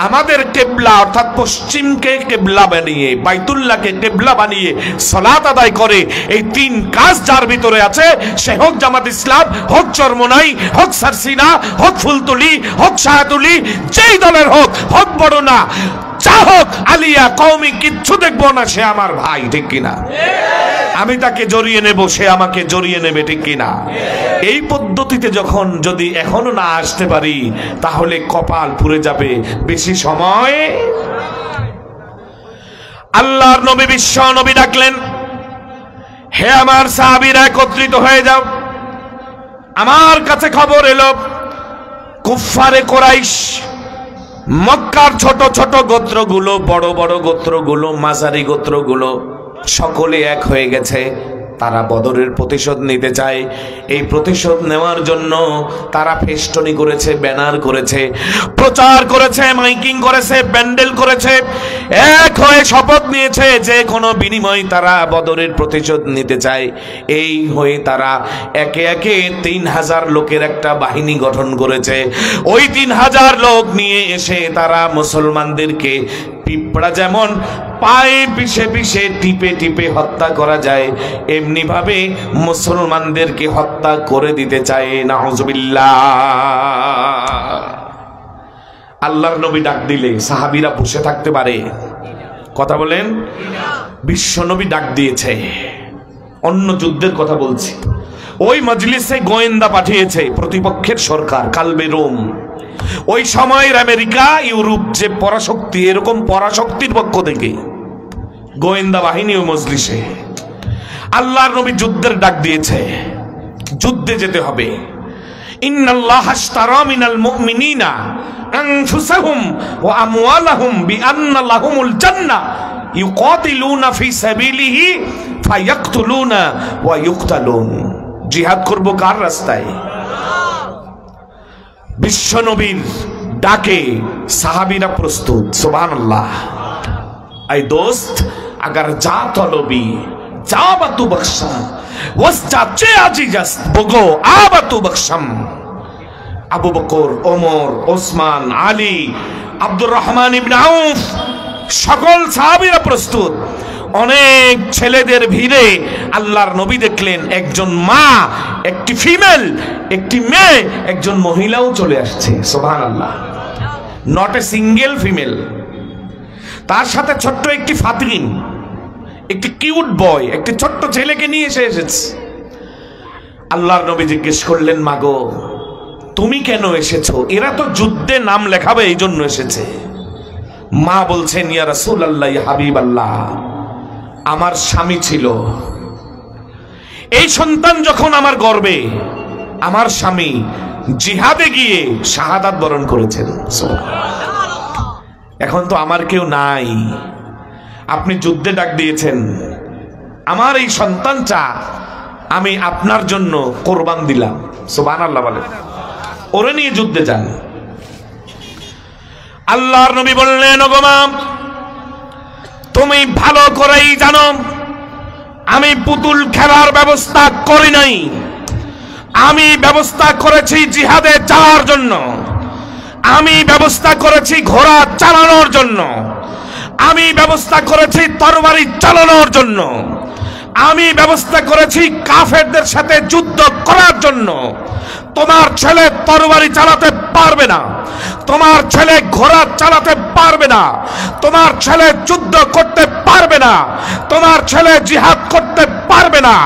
আমাদের কেবলা অর্থাৎ পশ্চিমকে কেবলা বানিয়ে, বাইতুল্লাহকে কেবলা বানিয়ে সালাত আদায় করে, এই তিন কাজ যার ভিতরে আছে, সে হোক জামাত ইসলাম, হোক চরমোনাই, হোক সারসিনা, হোক ফুলতুলি, হোক শাহতুলি, যেই দলের হোক, হোক বড় না যা হোক, আলিয়া কওমি কিচ্ছু দেখবো না, সে আমার ভাই, ঠিক কিনা? আমি তাকে জড়িয়ে নেব, সে আমাকে জড়িয়ে নেবে, ঠিক কিনা? এই পদ্ধতিতে যখন যদি এখনো না আসতে পারি, তাহলে কপাল পুড়ে যাবে। বেশি সময় আল্লাহর নবী বিশ্ব নবী ডাকলেন, হে আমার সাহাবীরা একত্রিত হয়ে যাও। আমার কাছে খবর এলো কুফফারে কুরাইশ, মক্কার ছোট ছোট গোত্রগুলো, বড় বড় গোত্রগুলো, মাঝারি গোত্রগুলো সকলে এক হয়ে গেছে। তারা বদরের প্রতিশোধ নিতে চায়। এই প্রতিশোধ নেওয়ার জন্য তারা ফেস্টনি করেছে, ব্যানার করেছে, প্রচার করেছে, মাইকিং করেছে, প্যান্ডেল করেছে, এক হয়ে শপথ নিয়েছে যে কোনো বিনিময়ে তারা বদরের প্রতিশোধ নিতে চায়। এই হয়ে তারা একে একে 3000 লোকের একটা বাহিনী গঠন করেছে। ওই 3000 লোক নিয়ে এসে তারা মুসলমানদেরকে পিঁপড়া যেমন পায়ে পিষে পিষে টিপে টিপে হত্যা করা যায়, এমনি ভাবে মুসলমানদেরকে হত্যা করে দিতে চায়। নাউজুবিল্লাহ। আল্লাহর নবী ডাক দিলে সাহাবীরা বসে থাকতে পারে? কথা বলেন। বিশ্ব নবী ডাক দিয়েছে। অন্য যুদ্ধের কথা বলছি। ওই মজলিসে গোয়েন্দা পাঠিয়েছে প্রতিপক্ষের সরকার, কালবে রোম। ওই সময়ের আমেরিকা, ইউরোপ যে পরাশক্তি, এরকম পরাশক্তির পক্ষ থেকে গোয়েন্দা বাহিনী ওই মজলিসে। আল্লাহর নবী যুদ্ধের ডাক দিয়েছে, যুদ্ধে যেতে হবে। ইন্নাল্লাহা আশতারা মিনাল মুমিনিনা আনফুসাহুম ওয়া আমওয়ালাহুম বিআন্না লাহুমুল জান্নাহ ইউকাতিলুনা ফি সাবিলিহি ফায়াকতুলুনা ওয়া ইউকতালুন। জিহাদ করব কার রাস্তায়? বিশ্ব নবীর ডাকে সাহাবীরা প্রস্তুত। সুবহানাল্লাহ। আই দোস্ত, अगर जा तलबी जा बतु बख्शम वस्ता चे আজিজাস বগো আবাতু বখশম। আবু বকর, ওমর, ওসমান, আলী, আব্দুর রহমান ইবনে আউফ, সকল সাহাবীরা প্রস্তুত। অনেক ছেলেদের ভিড়ে আল্লাহর নবী দেখলেন একজন মা, একটি ফিমেল, একটি মেয়ে, একজন মহিলাও চলে আসছে। সুবহানাল্লাহ। নট এ সিঙ্গেল ফিমেল, তার সাথে ছোট্ট একটি ফাতিন, একটি কিউট বয়, একটি ছোট্ট ছেলেকে নিয়ে এসেছে। আল্লাহর নবী জিজ্ঞেস করলেন, মাগো তুমি কেন এসেছো? এরা তো যুদ্ধে নাম লেখাবে, এই জন্য এসেছে। মা বলছেন, ইয়া রাসূলুল্লাহ, ইয়া হাবিবাল্লাহ, আমার স্বামী ছিল, এই সন্তান যখন আমার গর্ভে, আমার স্বামী জিহাদে গিয়ে শাহাদাত বরণ করেছেন। এখন তো আমার কেউ নাই, আপনি যুদ্ধে ডাক দিয়েছেন, আমার এই সন্তানটা আমি আপনার জন্য কোরবান দিলাম। সুবহানাল্লাহ বলে, ওরে নিয়ে যুদ্ধে যান। আল্লাহর নবী বললেন, ওগো মা, তুমি ভালো করেই জানো আমি পুতুল খেলার ব্যবস্থা করি নাই। আমি ব্যবস্থা করেছি জিহাদে যাওয়ার জন্য, আমি ব্যবস্থা করেছি ঘোড়া চালানোর জন্য, আমি ব্যবস্থা করেছি তরবারি চালানোর জন্য, আমি ব্যবস্থা করেছি কাফেরদের সাথে যুদ্ধ করার জন্য। তোমার ছেলে তরবারি চালাতে পারবে না, তোমার ছেলে ঘোড়া চালাতে পারবে না, তোমার ছেলে যুদ্ধ করতে পারবে না, তোমার ছেলে জিহাদ করতে পারবে না।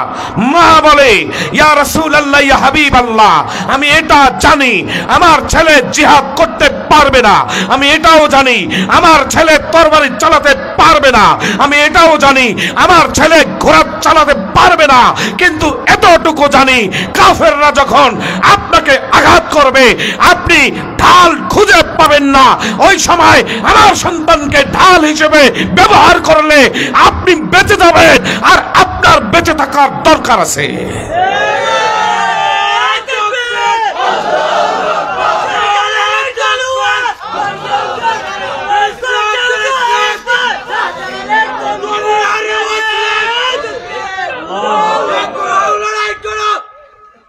মা বলে, ইয়া রাসূলুল্লাহ, ইয়া হাবিবাল্লাহ, আমি এটা জানি আমার ছেলে জিহাদ করতে পারবে না, আমি এটাও জানি আমার ছেলে তরবারি চালাতে পারবে না। আমি এটাও জানি আমার ছেলে ঘোড়া চালাতে পারবে না, কিন্তু এতটুকু জানি কাফেররা যখন আপনাকে আঘাত করবে আপনি ঢাল খুঁজে পাবেন না। ওই সময় আমার সন্তানকে ঢাল হিসেবে ব্যবহার করলে আপনি বেঁচে যাবেন, আর আপনার বেঁচে থাকার দরকার আছে।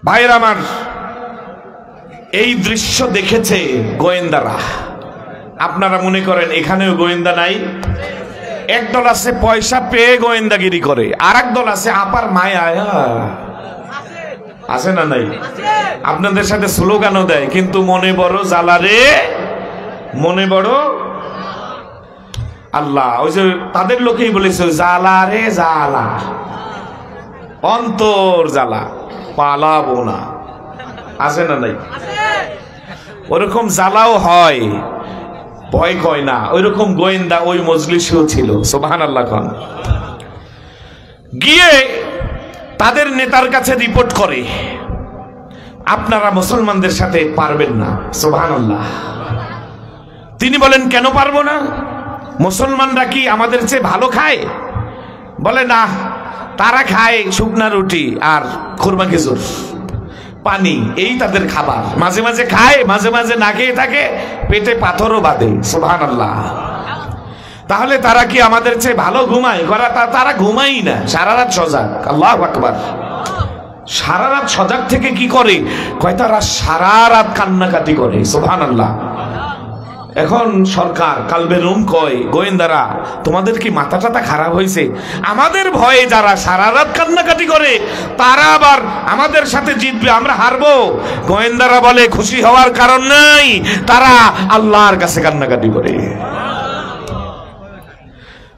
ভাইরা আমার, এই দৃশ্য দেখেছে গোয়েন্দারা। আপনারা মনে করেন এখানেও গোয়েন্দা নাই? একদল আছে পয়সা পেয়ে গোয়েন্দাগিরি করে, আর একদল আছে আপার মায়া আছে না নাই? আপনাদের সাথে স্লোগানও দেয়, কিন্তু মনে বড় জ্বালা রে, মনে বড় আল্লাহ। ওই যে তাদের লোকেই বলেছে জ্বালা রে জ্বালা, অন্তর জ্বালা, পালাবো না, আছে না নাই? ওরকম জ্বালাও হয়, ভয় কয় না। ওইরকম গোয়েন্দা ওই মজলিসেও ছিল। সুবহানাল্লাহ। খান গিয়ে তাদের নেতার কাছে রিপোর্ট করে আপনারা মুসলমানদের সাথে পারবেন না। সুবহানাল্লাহ। তিনি বলেন কেন পারবো না? মুসলমানরা কি আমাদের চেয়ে ভালো খায়? বলে না, তারা খায় শুকনা রুটি আর খুরমা খেজুর, পানি, এই তাদের খাবার। মাঝে মাঝে খায়, মাঝে মাঝে না খেয়ে থাকে, পেটে পাথরও বাঁধে। সুবহানাল্লাহ। তাহলে তারা কি আমাদের চেয়ে ভালো ঘুমায়? তারা ঘুমাই না, সারা রাত সজাগ। আল্লাহু আকবার। সারা রাত সজাগ থেকে কি করে? কয় তারা সারা রাত কান্নাকাটি করে। সুবহানাল্লাহ। এখন সরকার কালবে রুম কয় গোয়েন্দারা তোমাদের কি মাথা টাথা খারাপ হয়েছে? আমাদের ভয়ে যারা সারা রাত কান্নাকাটি করে তারা আবার আমাদের সাথে জিতবে, আমরা হারবো। গোয়েন্দারা বলে খুশি হওয়ার কারণ নাই, তারা আল্লাহর কাছে কান্নাকাটি করে।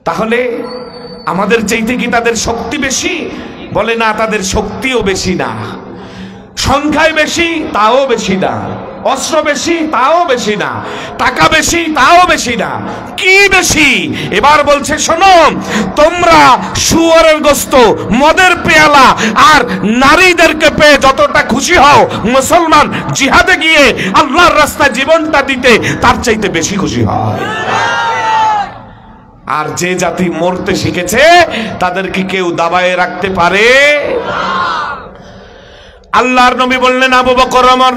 তাহলে আমাদের চাইতে কি তাদের শক্তি বেশি? বলে না, তাদের শক্তিও বেশি না, সংখ্যায় বেশি তাও বেশি না, অস্ত্র বেশি তাও বেশি না, টাকা বেশি তাও বেশি না। কি বেশি? এবার বলছে শোনো, তোমরা শুয়োরের গোস্ত, মদের পেয়ালা আর নারীদেরকে পেয়ে যতটা খুশি হও, মুসলমান জিহাদে গিয়ে আল্লাহর রাস্তায় জীবনটা দিতে তার চাইতে বেশি খুশি হয়। আর যে জাতি মরতে শিখেছে তাদেরকে কেউ দাবায়ে রাখতে পারে? আল্লাহর নবী বললেন আবু বকর, ওমর,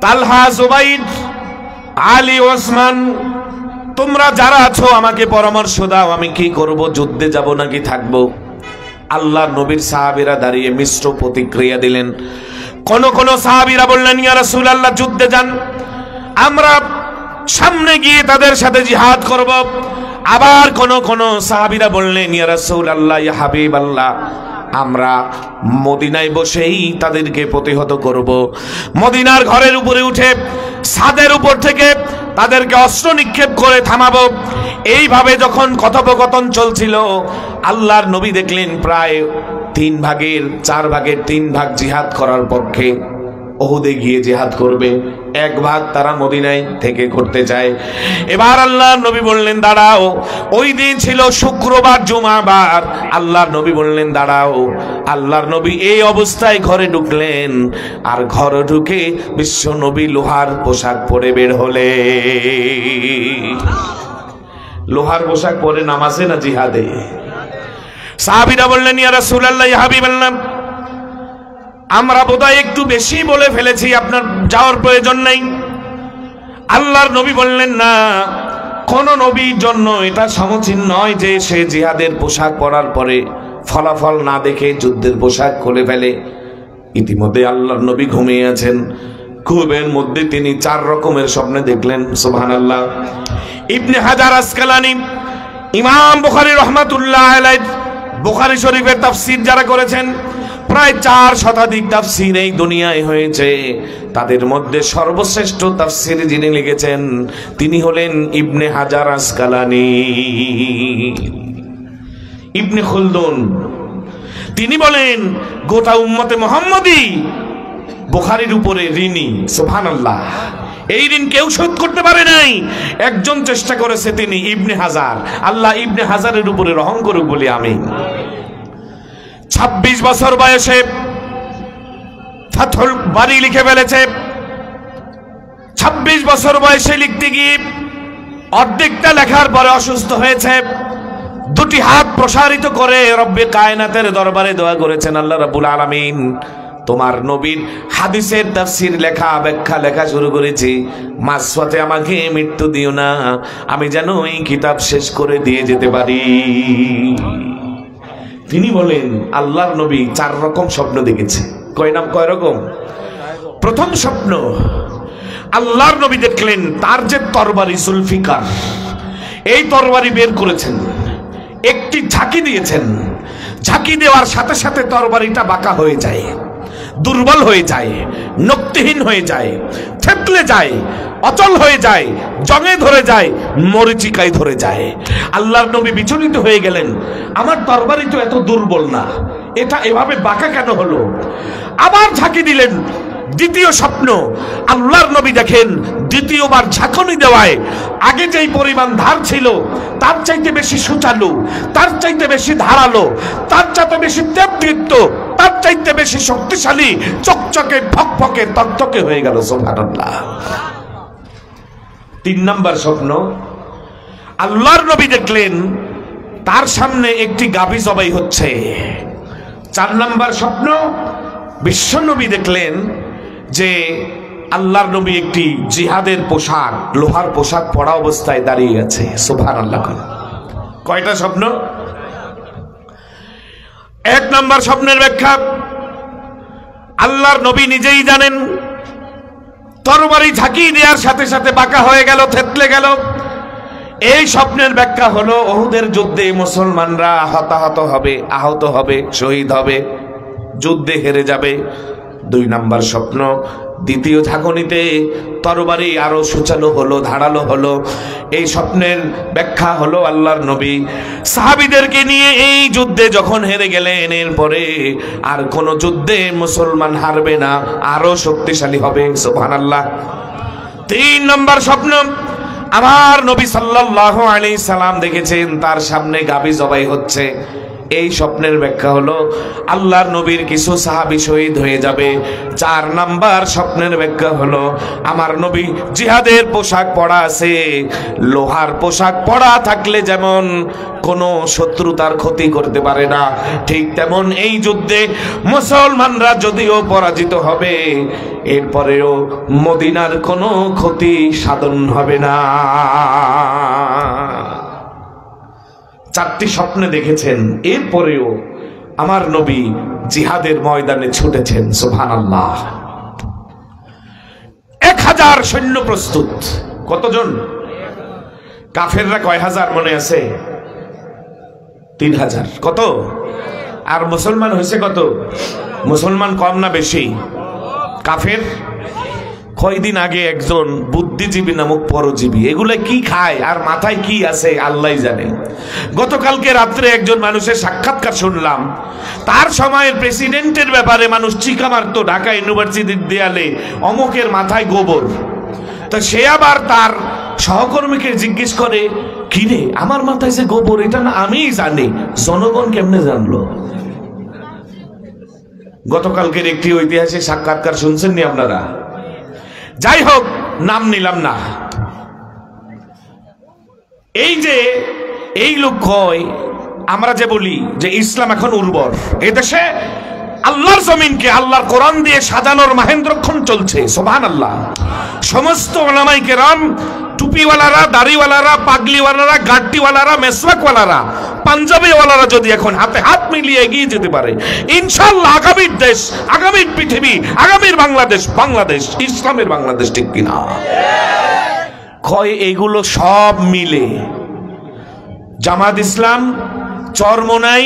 তালহা, জুবাইর, আলী, ওসমান, তোমরা যারা আছো আমাকে পরামর্শ দাও, আমি কি করব? যুদ্ধে যাব নাকি থাকবো? আল্লাহর নবীর সাহাবীরা দাঁড়িয়ে মিশ্র প্রতিক্রিয়া দিলেন। কোন কোন সাহাবীরা বললেন ইয়া রাসূলুল্লাহ যুদ্ধে যান, আমরা সামনে গিয়ে তাদের সাথে জিহাদ করব। আবার কোন কোন সাহাবীরা বললেন ইয়া রাসূলুল্লাহ, ইয়া হাবিবাল্লাহ, আমরা মদিনায় বসেই তাদেরকে প্রতিহত করব। মদিনার ঘরের উপরে উঠে ছাদের উপর থেকে তাদেরকে অস্ত্র নিক্ষেপ করে থামাবো। এইভাবে যখন কথোপকথন চলছিল, আল্লাহর নবী দেখলেন প্রায় 3 ভাগের 4 ভাগের 3 ভাগ জিহাদ করার পক্ষে ওহুদে গিয়ে জিহাদ করবে, 1 ভাগ তারা মদিনায় থেকে করতে চায়। এবার আল্লাহর নবী বললেন দাঁড়াও। ওই দিন ছিল শুক্রবার, জুমাবার। আল্লাহর নবী বললেন দাঁড়াও। আল্লাহর নবী এই অবস্থায় ঘরে ঢুকলেন, আর ঘরে ঢুকে বিশ্ব নবী লোহার পোশাক পরে বের হলে। লোহার পোশাক পরে নামাজে না জিহাদে? সাহাবীরা বললেন ইয়া রাসূলুল্লাহ, ইয়া হাবিবাল্লাহ, আমরা বোধহয় একটু বেশি বলে ফেলেছি, আপনার যাওয়ার প্রয়োজন নেই। আল্লাহর নবী বললেন না, কোন নবীর জন্য এটা সমীচীন নয় যে সে জিহাদের পোশাক পরার পরে ফলাফল না দেখে যুদ্ধের পোশাক খুলে ফেলে। ইতিমধ্যে আল্লাহর নবী ঘুমিয়ে আছেন। ঘুমের মধ্যে তিনি 4 রকমের স্বপ্নে দেখলেন। সুবহানাল্লাহ। ইবনে হাজার আসকালানী, ইমাম বুখারী রাহমাতুল্লাহ আলাইহি, বুখারী শরীফের তাফসীর যারা করেছেন, প্রায় 4 শতাধিক তাফসীর এই দুনিয়ায় হয়েছে। তাদের মধ্যে সর্বশ্রেষ্ঠ তাফসীর যিনি লিখেছেন তিনি হলেন ইবনে হাজার আসকালানী, ইবনে খুলদুন। তিনি বলেন গোটা উম্মতে মুহাম্মদী বুখারীর উপরে ঋণী। সুবহানাল্লাহ। এই ঋণ কেউ শোধ করতে পারে নাই, একজন চেষ্টা করেছে, তিনি ইবনে হাজার। আল্লাহ ইবনে হাজারের উপরে রহম করুক বলি আমিন। 26 বছর বয়সে ফাথুল বারী লিখে ফেলেছে। 26 বছর বয়সে লিখতে গিয়ে অর্ধেকটা লেখার পরে অসুস্থ হয়েছে। দুটি হাত প্রসারিত করে রব্বে কায়নাতের দরবারে দোয়া করেছেন, আল্লাহ রাব্বুল আলামিন তোমার নবীর হাদিসের তাফসীর লেখা ব্যাখ্যা লেখা শুরু করেছি, মাঝপথে আমাকে মৃত্যু দিও না, আমি যেন এই কিতাব শেষ করে দিয়ে যেতে পারি। তিনি বলেন আল্লাহর নবী 4 রকম স্বপ্ন দেখেছে। কয় রকম? প্রথম স্বপ্ন, আল্লাহর নবী দেখলেন তার যে তরবারি জুলফিকার, এই তরবারি বের করেছেন, একটি ঝাঁকি দিয়েছেন, ঝাঁকি দেওয়ার সাথে সাথে তরবারিটা বাঁকা হয়ে যায়, দুর্বল হয়ে যায়, নক্তিহীন হয়ে যায়, থেতলে যায়, অচল হয়ে যায়, জঙে ধরে যায়, মরিচিকায় ধরে যায়। আল্লাহর নবী বিচলিত হয়ে গেলেন, আমার তরবারি তো এত দুর্বল না, এটা এভাবে বাঁকা কেন হলো? আবার ঝাঁকি দিলেন। দ্বিতীয় স্বপ্ন, আল্লাহর নবী দেখেন দ্বিতীয়বার ঝাঁকুনি দেওয়ায় আগে যেই পরিমাণ ধার ছিল তার চাইতে বেশি সুচালু, তার চাইতে বেশি ধারালো, তার চাইতে বেশি দেবদৃপ্ত, তার চাইতে বেশি শক্তিশালী, চকচকে ফকফকে তকতকে হয়ে গেল। সুবহানাল্লাহ। 3 নম্বর স্বপ্ন, আল্লাহর নবী দেখলেন তার সামনে একটি গাভী জবাই হচ্ছে। 4 নম্বর স্বপ্ন, বিশ্ব নবী দেখলেন যে আল্লাহর নবী একটি জিহাদের পোশাক, লোহার পোশাক পরা অবস্থায় দাঁড়িয়ে আছে। সুবহানাল্লাহ। কয়টা স্বপ্ন? 1 নম্বর স্বপ্নের ব্যাখ্যা, আল্লাহর নবী নিজেই জানেন তরবারি ঝাঁকি দেওয়ার সাথে সাথে বাঁকা হয়ে গেল, থেতলে গেল। এই স্বপ্নের ব্যাখ্যা হলো উহুদের যুদ্ধে মুসলমানরা হতাহত হবে, আহত হবে, শহীদ হবে, যুদ্ধে হেরে যাবে। 2 নম্বর স্বপ্ন, দ্বিতীয় ঝাঁকুনিতে তরবারি আরো সুচালো হলো, ধারালো হলো। এই স্বপ্নের ব্যাখ্যা হলো আল্লাহর নবী সাহাবীদেরকে নিয়ে এই যুদ্ধে যখন হেরে গেলেন, এরপরে আর কোন যুদ্ধে মুসলমান হারবে না, আরো শক্তিশালী হবে। সুবহানাল্লাহ। 3 নম্বর স্বপ্ন, আমার নবী সাল্লাল্লাহু আলাইহি সাল্লাম দেখেছেন তার সামনে গাভী জবাই হচ্ছে। এই স্বপ্নের ব্যাখ্যা হলো আল্লাহর নবীর কিছু সাহাবী শহীদ হয়ে যাবে। 4 নাম্বার স্বপ্নের ব্যাখ্যা হলো আমার নবী জিহাদের পোশাক পরা আছে, লোহার পোশাক পরা থাকলে যেমন কোনো শত্রু তার ক্ষতি করতে পারে না, ঠিক তেমন এই যুদ্ধে মুসলমানরা যদিও পরাজিত হবে, এরপরেও মদিনার কোনো ক্ষতি সাধন হবে না। 4টি স্বপ্নে দেখেছেন, এরপরেও আমার নবী জিহাদের ময়দানে ছুটেছেন। সুবহানাল্লাহ। 1000 সৈন্য প্রস্তুত। কতজন? কাফেররা কয় হাজার মনে আছে? 3000। কত? আর মুসলমান হয়েছে কত? মুসলমান কম না বেশি? কাফের কয়দিন আগে একজন বুদ্ধিজীবী নামক পরজীবী, এগুলা কি খায় আর মাথায় কি আছে আল্লাহই জানে। গতকালকে রাত্রে একজন মানুষের সাক্ষাৎকার শুনলাম, তার সময়ের প্রেসিডেন্টের ব্যাপারে মানুষ চিকা মারতো ঢাকা ইউনিভার্সিটির দেয়ালে, অমুকের মাথায় গোবর। তো সে আবার তার সহকর্মীকে জিজ্ঞেস করে, কিরে আমার মাথায় যে গোবর, এটা না আমিই জানি, জনগণ কেমনে জানলো? গতকালকের একটি ঐতিহাসিক সাক্ষাৎকার শুনছেন নি আপনারা? যাই হোক, নাম নিলাম না। এই যে এই লোক কয়, আমরা যে বলি যে ইসলাম এখন উর্বর, এদেশে আল্লাহর জমিনকে আল্লাহর কোরআন দিয়ে সাজানোর মহেন্দ্রক্ষণ চলছে। সুবহানাল্লাহ। সমস্ত উলামায়ে কেরাম, টুপিওয়ালারা, দাড়িওয়ালারা, পাগলিওয়ালারা, গাড্ডিওয়ালারা, মেসওয়াকওয়ালারা, পাঞ্জাবিওয়ালারা যদি এখন হাতে হাত মিলিয়ে এগিয়ে যেতে পারে, ইনশাআল্লাহ আগামীর দেশ, আগামীর পৃথিবী, আগামীর বাংলাদেশ, বাংলাদেশ ইসলামের বাংলাদেশ, ঠিক কিনা? কয় এগুলো সব মিলে জামাত ইসলাম, চরমোনাই,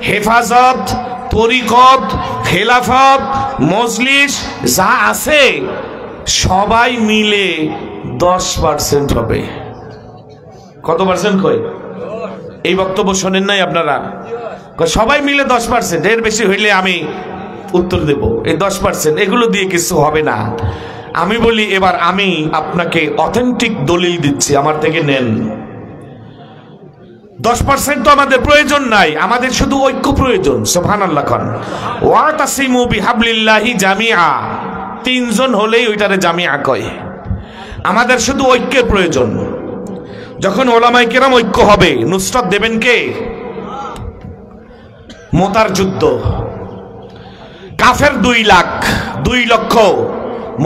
হেফাজত, তরিকত, খেলাফত, মজলিস যা আছে সবাই মিলে 10% হবে। কত পার্সেন্ট কয়? এই বক্তব্য শোনেন নাই আপনারা? সবাই মিলে 10%, এর বেশি হইলে আমি উত্তর দেব। এই 10%, এগুলো দিয়ে কিছু হবে না। আমি বলি এবার আমি আপনাকে অথেন্টিক দলিল দিচ্ছি, আমার থেকে নেন। 10% তো আমাদের প্রয়োজন নাই, আমাদের শুধু ঐক্য প্রয়োজন। সুবহানাল্লাহ খান। ওয়াতাসিমু বিহাবলিল্লাহি জামিআ, 3 জন হলেই ওইটারে জামিআ কয়। আমাদের শুধু ঐক্যের প্রয়োজন। যখন ওলামায়ে কেরাম ঐক্য হবে, নুসরাত দেবেন কে? মোতার যুদ্ধ, কাফের 2 লাখ, 2 লক্ষ,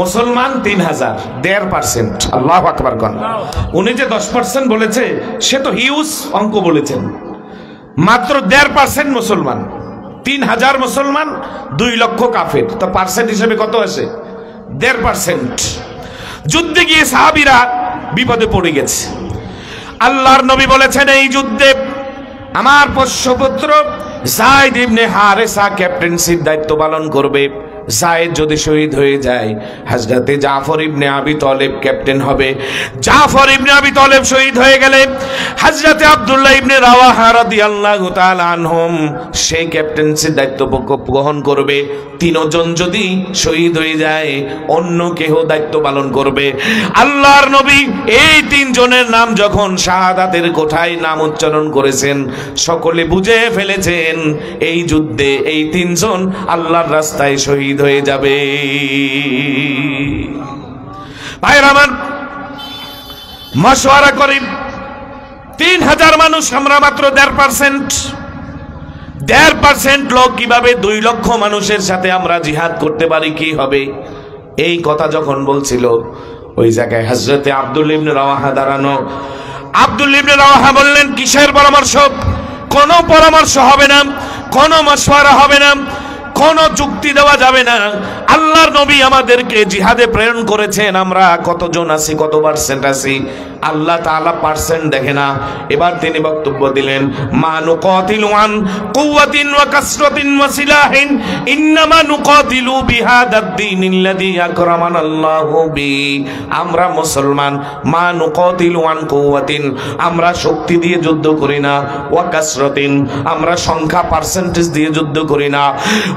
মুসলমান 3000, 1.5%। আল্লাহু আকবার কোন। উনি যে 10% বলেছে সে তো হিউজ অঙ্ক বলেছেন। মাত্র 1.5% মুসলমান, 3000 মুসলমান, 2 লক্ষ কাফের, তো পার্সেন্ট হিসেবে কত আসে? 1.5%। যুদ্ধে গিয়ে সাহাবীরা বিপদে পড়ে গেছে। আল্লাহর নবী বলেছেন এই যুদ্ধে আমার পোষ্যপুত্র যায়েদ ইবনে হারেসা ক্যাপ্টেন্সির দায়িত্ব পালন করবে। যায়েদ যদি শহীদ হয়ে যায়, হযরতে জাফর ইবনে আবি তালেব ক্যাপ্টেন হবে। জাফর ইবনে আবি তালেব শহীদ হয়ে গেলে হযরতে আব্দুল্লাহ ইবনে রাওয়াহা রাদিয়াল্লাহু তাআলা আনহুম সেই ক্যাপ্টেন্সির দায়িত্ব গ্রহণ করবে। 3 জন যদি শহীদ হয়ে যায়, অন্য কেহ দায়িত্ব পালন করবে। আল্লাহর নবী এই 3 জনের নাম যখন শাহাদাতের কোঠায় নাম উচ্চারণ করেছেন, সকলে বুঝে ফেলেছেন এই যুদ্ধে এই 3 জন আল্লাহর রাস্তায় শহীদ হয়ে যাবে। ভাইরা আমার, মাশওয়ারা করি, 3000 মানুষ, আমরা মাত্র 1.5%। 1.5% লোক কিভাবে 2 লক্ষ মানুষের সাথে আমরা জিহাদ করতে পারি, কি হবে? এই কথা যখন বলছিল, ওই জায়গায় হযরতে আব্দুল্লাহ ইবনে রাওয়াহা দাঁড়ানো। আব্দুল্লাহ ইবনে রাওয়াহা বললেন, কিসের পরামর্শ? কোনো পরামর্শ হবে না, কোনো মাশওয়ারা হবে না, কোনো যুক্তি দেওয়া যাবে না। আল্লাহর নবী আমাদেরকে জিহাদে প্রেরণ করেছেন, আমরা কতজন আছি, কত পার্সেন্ট আছি, আল্লাহ তাআলা পার্সেন্ট দেখে না। এবার তিনি বক্তব্য দিলেন, মা নুকাতিলু আন কুওয়াতিন ওয়া কাসরাতিন ওয়া সিলাহিন, ইন্নামা নুকাতিলু বিহাদাদ দীনিল্লাযী আকরামানাল্লাহু বি। আমরা মুসলমান, মা নুকাতিলু আন কুওয়াতিন, আমরা শক্তি দিয়ে যুদ্ধ করি না, ওয়া কাসরাতিন, আমরা সংখ্যা পার্সেন্টেজ দিয়ে যুদ্ধ করি না,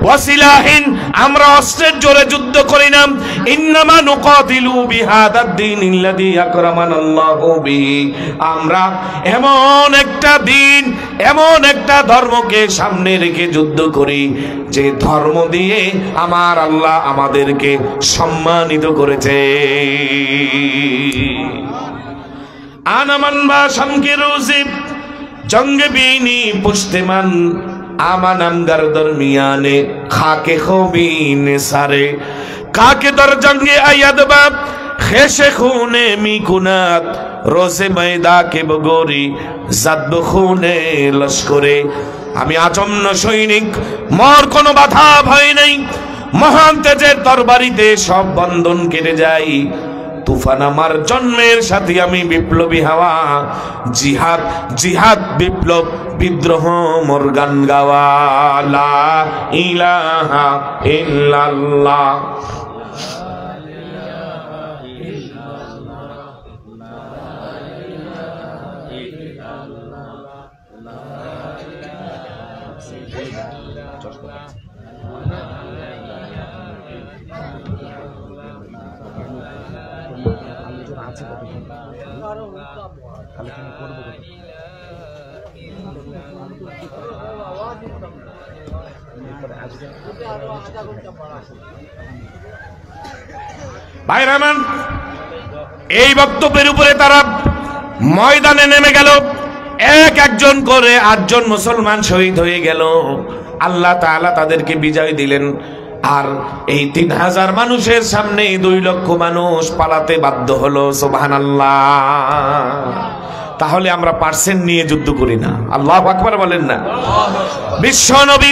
ওয়া সিলাহিন, আমরা অস্ত্রের জোরে যুদ্ধ করি না, ইন্নামা নুকাতিলু বিহাদাদ দীনিল্লাযী আকরামানাল্লাহু, আমরা এমন একটা দিন, এমন একটা ধর্মকে সামনে রেখে যুদ্ধ করি যে ধর্ম দিয়ে আমার আল্লাহ আমাদেরকে সম্মানিত করেছে। আনামান বা শামকে রোজে জঙ্গে বিনি পুষ্টেমান, আমানাম গার দরমিয়ানে খাকে খবিনে সারে, কাকে দর জঙ্গে আয়াদ বাব খেসে খুনে মিকুনাত, রোজে ময়দা কে বগরি জাদব খুনে লস্করে। আমি আচম্ন সৈনিক, মোর কোনো বাধা ভয় নেই, মহান তেজের তরবারিতে সব বন্ধন কেটে যাই। তুফান আমার জন্মের সাথে, আমি বিপ্লবী হাওয়া, জিহাদ জিহাদ বিপ্লব বিদ্রোহ মোর গান গাওয়া। লা ইলাহা ইল্লাল্লাহ। ভাই রহমান, এই বক্তব্যের উপরে তারা ময়দানে নেমে গেল, একজন করে 8 জন মুসলমান শহীদ হয়ে গেল। আল্লাহ তাআলা তাদেরকে বিজয় দিলেন। আর এই 3000 মানুষের সামনে 2 লক্ষ মানুষ পালাতে বাধ্য হলো। সুবহানাল্লাহ। তাহলে আমরা পার্সেন্ট নিয়ে যুদ্ধ করি না। আল্লাহু আকবার বলেন না। বিশ্ব নবী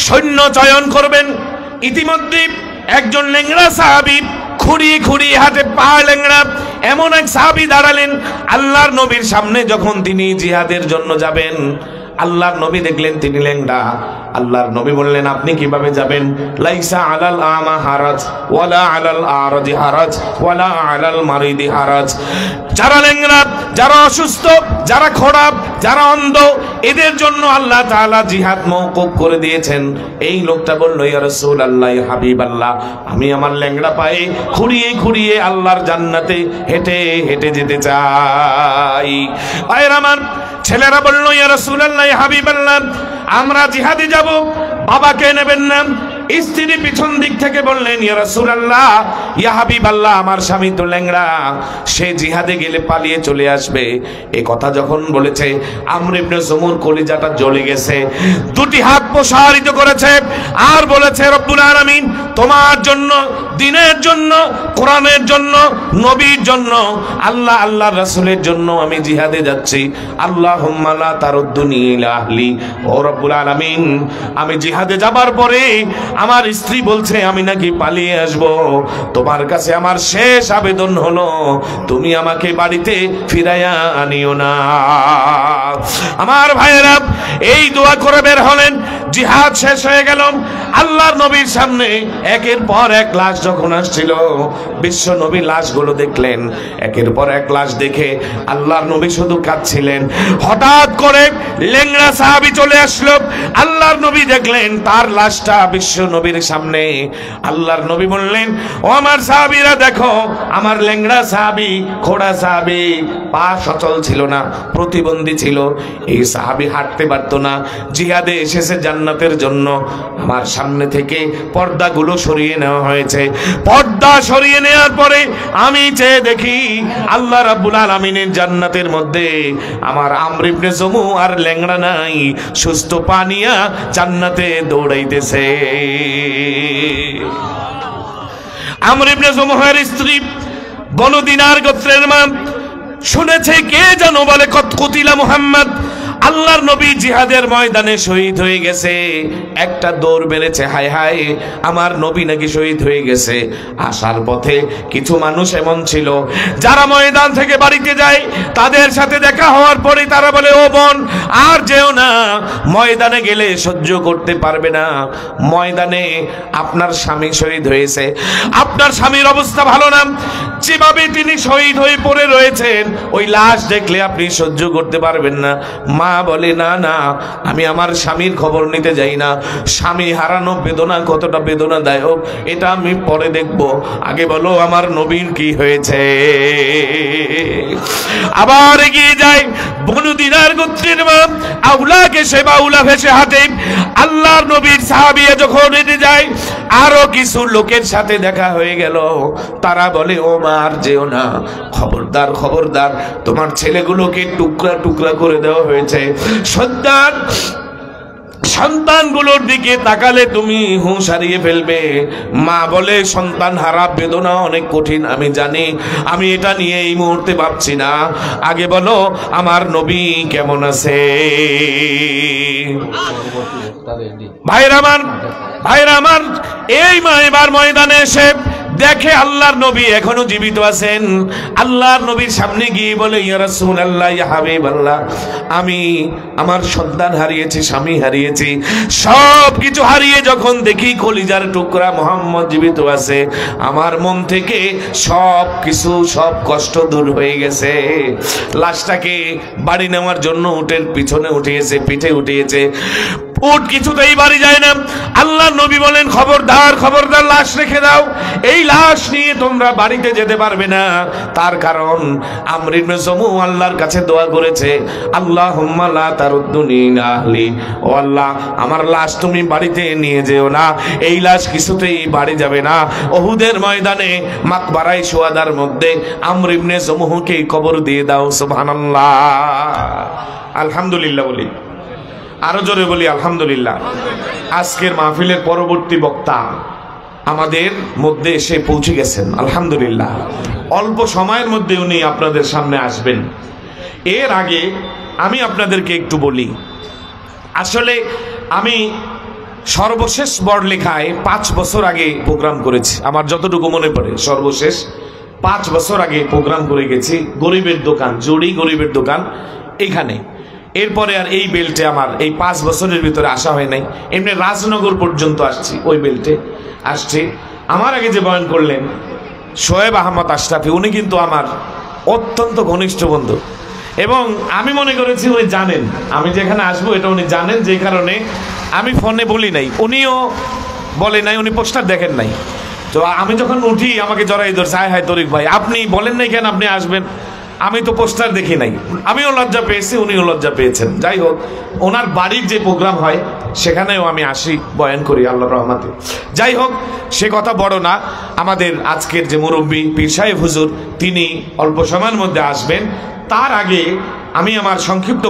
সৈন্য চয়ন করবেন, ইতিমধ্যে একজন লেংড়া সাহাবী, খুঁড়িয়ে খুঁড়িয়ে হাতে পা লেংড়া এমন এক সাহাবী দাঁড়ালেন আল্লাহর নবীর সামনে। যখন তিনি জিহাদের জন্য যাবেন, আল্লাহর নবী দেখলেন তিনি ল্যাংড়া। আল্লাহর নবী বললেন আপনি কিভাবে যাবেন? লাইসা আলাল আমা হারাজ ওয়ালা আলাল আরাজি হারাজ ওয়ালা আলাল মারিদি হারাজ। যারা ল্যাংড়া, যারা অসুস্থ, যারা খোড়া, যারা অন্ধ, এদের জন্য আল্লাহ তাআলা জিহাদ মওকুফ করে দিয়েছেন। এই লোকটা বলল ইয়া রাসূলুল্লাহ, ইয়া হাবিবাল্লাহ, আমি আমার ল্যাংড়া পায়ে খুঁড়িয়ে খুঁড়িয়ে আল্লাহর জান্নাতে হেঁটে হেঁটে যেতে চাই। ভাইরা আমার, ছেলেরা বলল ইয়া রাসূলুল্লাহ, ইয়া হাবিবাল্লাহ, আমরা জিহাদে যাব, বাবাকে নেবেন না? স্ত্রী পিছন দিক থেকে বললেন ইয়া রাসূলুল্লাহ, ইয়া হাবিবাল্লাহ, আমার স্বামী তো ল্যাংড়া, সে জিহাদে গেলে পালিয়ে চলে আসবে। এই কথা যখন বলেছে আমর ইবনে জুমুর কলিজাটা জ্বলে গেছে, দুটি হাত প্রসারিত করেছে আর বলেছে রব্বুল আলামিন তোমার জন্য, দ্বীনের জন্য, কোরআনের জন্য, নবীর জন্য, আল্লাহ আল্লাহর রাসূলের জন্য আমি জিহাদে যাচ্ছি। আল্লাহুম্মা লা তারুদ্দুনি ইলা আহলি। ও রব্বুল আলামিন, আমি জিহাদে যাবার পরে আমার স্ত্রী বলছে আমি নাকি পালিয়ে আসব, তোমার কাছে আমার শেষ আবেদন হলো তুমি আমাকে বাড়িতে ফিরাইয়া আনিও না। আমার ভাইয়েরা, এই দোয়া করে বের হলেন। জিহাদ শেষ হয়ে গেল। আল্লাহর নবীর সামনে একের পর এক লাশ যখন আসছিল, বিশ্ব নবী লাশগুলো দেখলেন। একের পর এক লাশ দেখে আল্লাহর নবী শুধু কাঁদছিলেন। হঠাৎ করে ল্যাংড়া সাহাবী চলে আসলো। আল্লাহর নবী দেখলেন তার লাশটা বিশ্ব নবীর সামনে। আল্লাহর নবী বললেন ও আমার সাহাবীরা, দেখো আমার ল্যাংড়া সাহাবী, খোড়া সাহাবী, পা সচল ছিল না, প্রতিবন্ধী ছিল। এই সাহাবী হাঁটতে পারতো না, জিহাদে এসেছে জান্নাতের জন্য। আমার সামনে থেকে পর্দাগুলো সরিয়ে নেওয়া হয়েছে। পর্দা সরিয়ে নেওয়ার পরে আমি চেয়ে দেখি আল্লাহ রাব্বুল আলামিনের জান্নাতের মধ্যে আমার আমর ইবনে জুমু আর ল্যাংড়া নাই, সুস্থ পানিয়া জান্নাতে দৌড়াইতেছে। আমর ইবনে জুমুহের স্ত্রী বনু দিনার গোত্রের মা শুনেছে কে যেন বলে কুতিলা মুহাম্মদ, আল্লাহর নবী জিহাদের ময়দানে শহীদ হয়ে গেছে। একটা দৌড় বেড়েছে, হায় হায় আমার নবী নাকি শহীদ হয়ে গেছে। আসার পথে কিছু মানুষ এমন ছিল যারা ময়দান থেকে বাড়িতে যায়, তাদের সাথে দেখা হওয়ার পরে তারা বলে ও বোন আর যেও না, ময়দানে গেলে সহ্য করতে পারবে না। ময়দানে আপনার স্বামী শহীদ হয়েছে, আপনার স্বামীর অবস্থা ভালো না, যেভাবে তিনি শহীদ হয়ে পড়ে রয়েছেন ওই লাশ দেখলে আপনি সহ্য করতে পারবেন না। মা বলে না না, আমি আমার স্বামীর খবর নিতে যাই না। স্বামী হারানো বেদনা কতটা বেদনাদায়ক এটা আমি পরে দেখব, আগে বলো আমার নবীর কি হয়েছে। আবার এগিয়ে যায় বনু দিনার গোত্রের মা আউলাকে সে বাউলা ভেসে হাতে। আল্লাহর নবীর সাহাবীরা যখন হেঁটে যায়, আরো কিছু লোকের সাথে দেখা হয়ে গেল। তারা বলে ও মা আর যেও না, খবরদার খবরদার, তোমার ছেলেগুলোকে টুকরা টুকরা করে দেওয়া হয়েছে। সন্তানগুলোর দিকে তাকালে তুমি হুঁশ হারিয়ে ফেলবে। মা বলে সন্তান হারা বেদনা অনেক কঠিন আমি জানি, আমি এটা নিয়ে এই মুহূর্তে ভাবছি না, আগে বলো আমার নবী কেমন আছে। ভাইরা আমার, এই মা এবার ময়দানে এসে দেখে আল্লাহর নবী এখনো জীবিত আছেন। আল্লাহর নবীর সামনে গিয়ে বলে ইয়া রাসূলুল্লাহ, ইয়া হাবিবাল্লাহ, আমি আমার সন্তান হারিয়েছি, স্বামী হারিয়েছি, সব কিছু হারিয়ে যখন দেখি কলিজার টুকরা মুহাম্মদ জীবিত আছে, আমার মন থেকে সব কিছু, সব কষ্ট দূর হয়ে গেছে। লাশটাকে বাড়ি নেওয়ার জন্য উটের পিছনে উঠিয়েছে, পিঠে উঠিয়েছে। উট কিছুতেই বাড়ি যায় না। আল্লাহ নবী বলেন খবরদার খবরদার, লাশ রেখে দাও, এই লাশ নিয়ে তোমরা বাড়িতে যেতে পারবে না। তার কারণ আমর ইবনে জুমু আল্লাহর কাছে দোয়া করেছে, আল্লাহুম্মা লা তারুদ্দুনি ইলা আহলি, ও আল্লাহ আমার লাশ তুমি বাড়িতে নিয়ে যেও না, এই লাশ কিছুতেই বাড়ি যাবে না। উহুদের ময়দানে মাকবারায়ে শুহাদার মধ্যে আমর ইবনে জুমুকে কবর দিয়ে দাও। সুবহানাল্লাহ, আলহামদুলিল্লাহ বলি, আরো জোরে বলি আলহামদুলিল্লাহ। আজকের মাহফিলের পরবর্তী বক্তা আমাদের মধ্যে এসে পৌঁছে গেছেন আলহামদুলিল্লাহ। অল্প সময়ের মধ্যে উনি আপনাদের সামনে আসবেন। এর আগে আমি আপনাদেরকে একটু বলি, আসলে আমি সর্বশেষ বড়লেখায় 5 বছর আগে প্রোগ্রাম করেছি, আমার যতটুকু মনে পড়ে সর্বশেষ 5 বছর আগে প্রোগ্রাম করে গেছি। গরিবের দোকান, জড়ি গরিবের দোকান, এখানে এরপরে আর এই বেল্টে আমার এই 5 বছরের ভিতরে আসা হয় নাই। এমনি রাজনগর পর্যন্ত আসছি, ওই বেল্টে আসছি। আমার আগে যে বয়ান করলেন শোয়েব আহমদ আশরাফি, উনি কিন্তু আমার অত্যন্ত ঘনিষ্ঠ বন্ধু, এবং আমি মনে করেছি উনি জানেন আমি যেখানে আসবো, এটা উনি জানেন, যে কারণে আমি ফোনে বলি নাই, উনিও বলে নাই, উনি পোস্টার দেখেন নাই। তো আমি যখন উঠি আমাকে জড়াই ধরছে, হায় হায় তরিক ভাই আপনি বলেন নাই কেন আপনি আসবেন, আমি তো পোস্টার দেখি নাই। আমিও লজ্জা পেয়েছি, উনিও লজ্জা পেয়েছেন। যাই হোক, ওনার বাড়ির যে প্রোগ্রাম হয় সেখানেও আমি আসি, বয়ান করি আল্লাহর রহমতে। যাই হোক, সে কথা বড় না। আমাদের আজকের যে মুরব্বী পীর সাহেব হুজুর, তিনি অল্প সময়ের মধ্যে আসবেন। তার আগে আমি আমার সংক্ষিপ্ত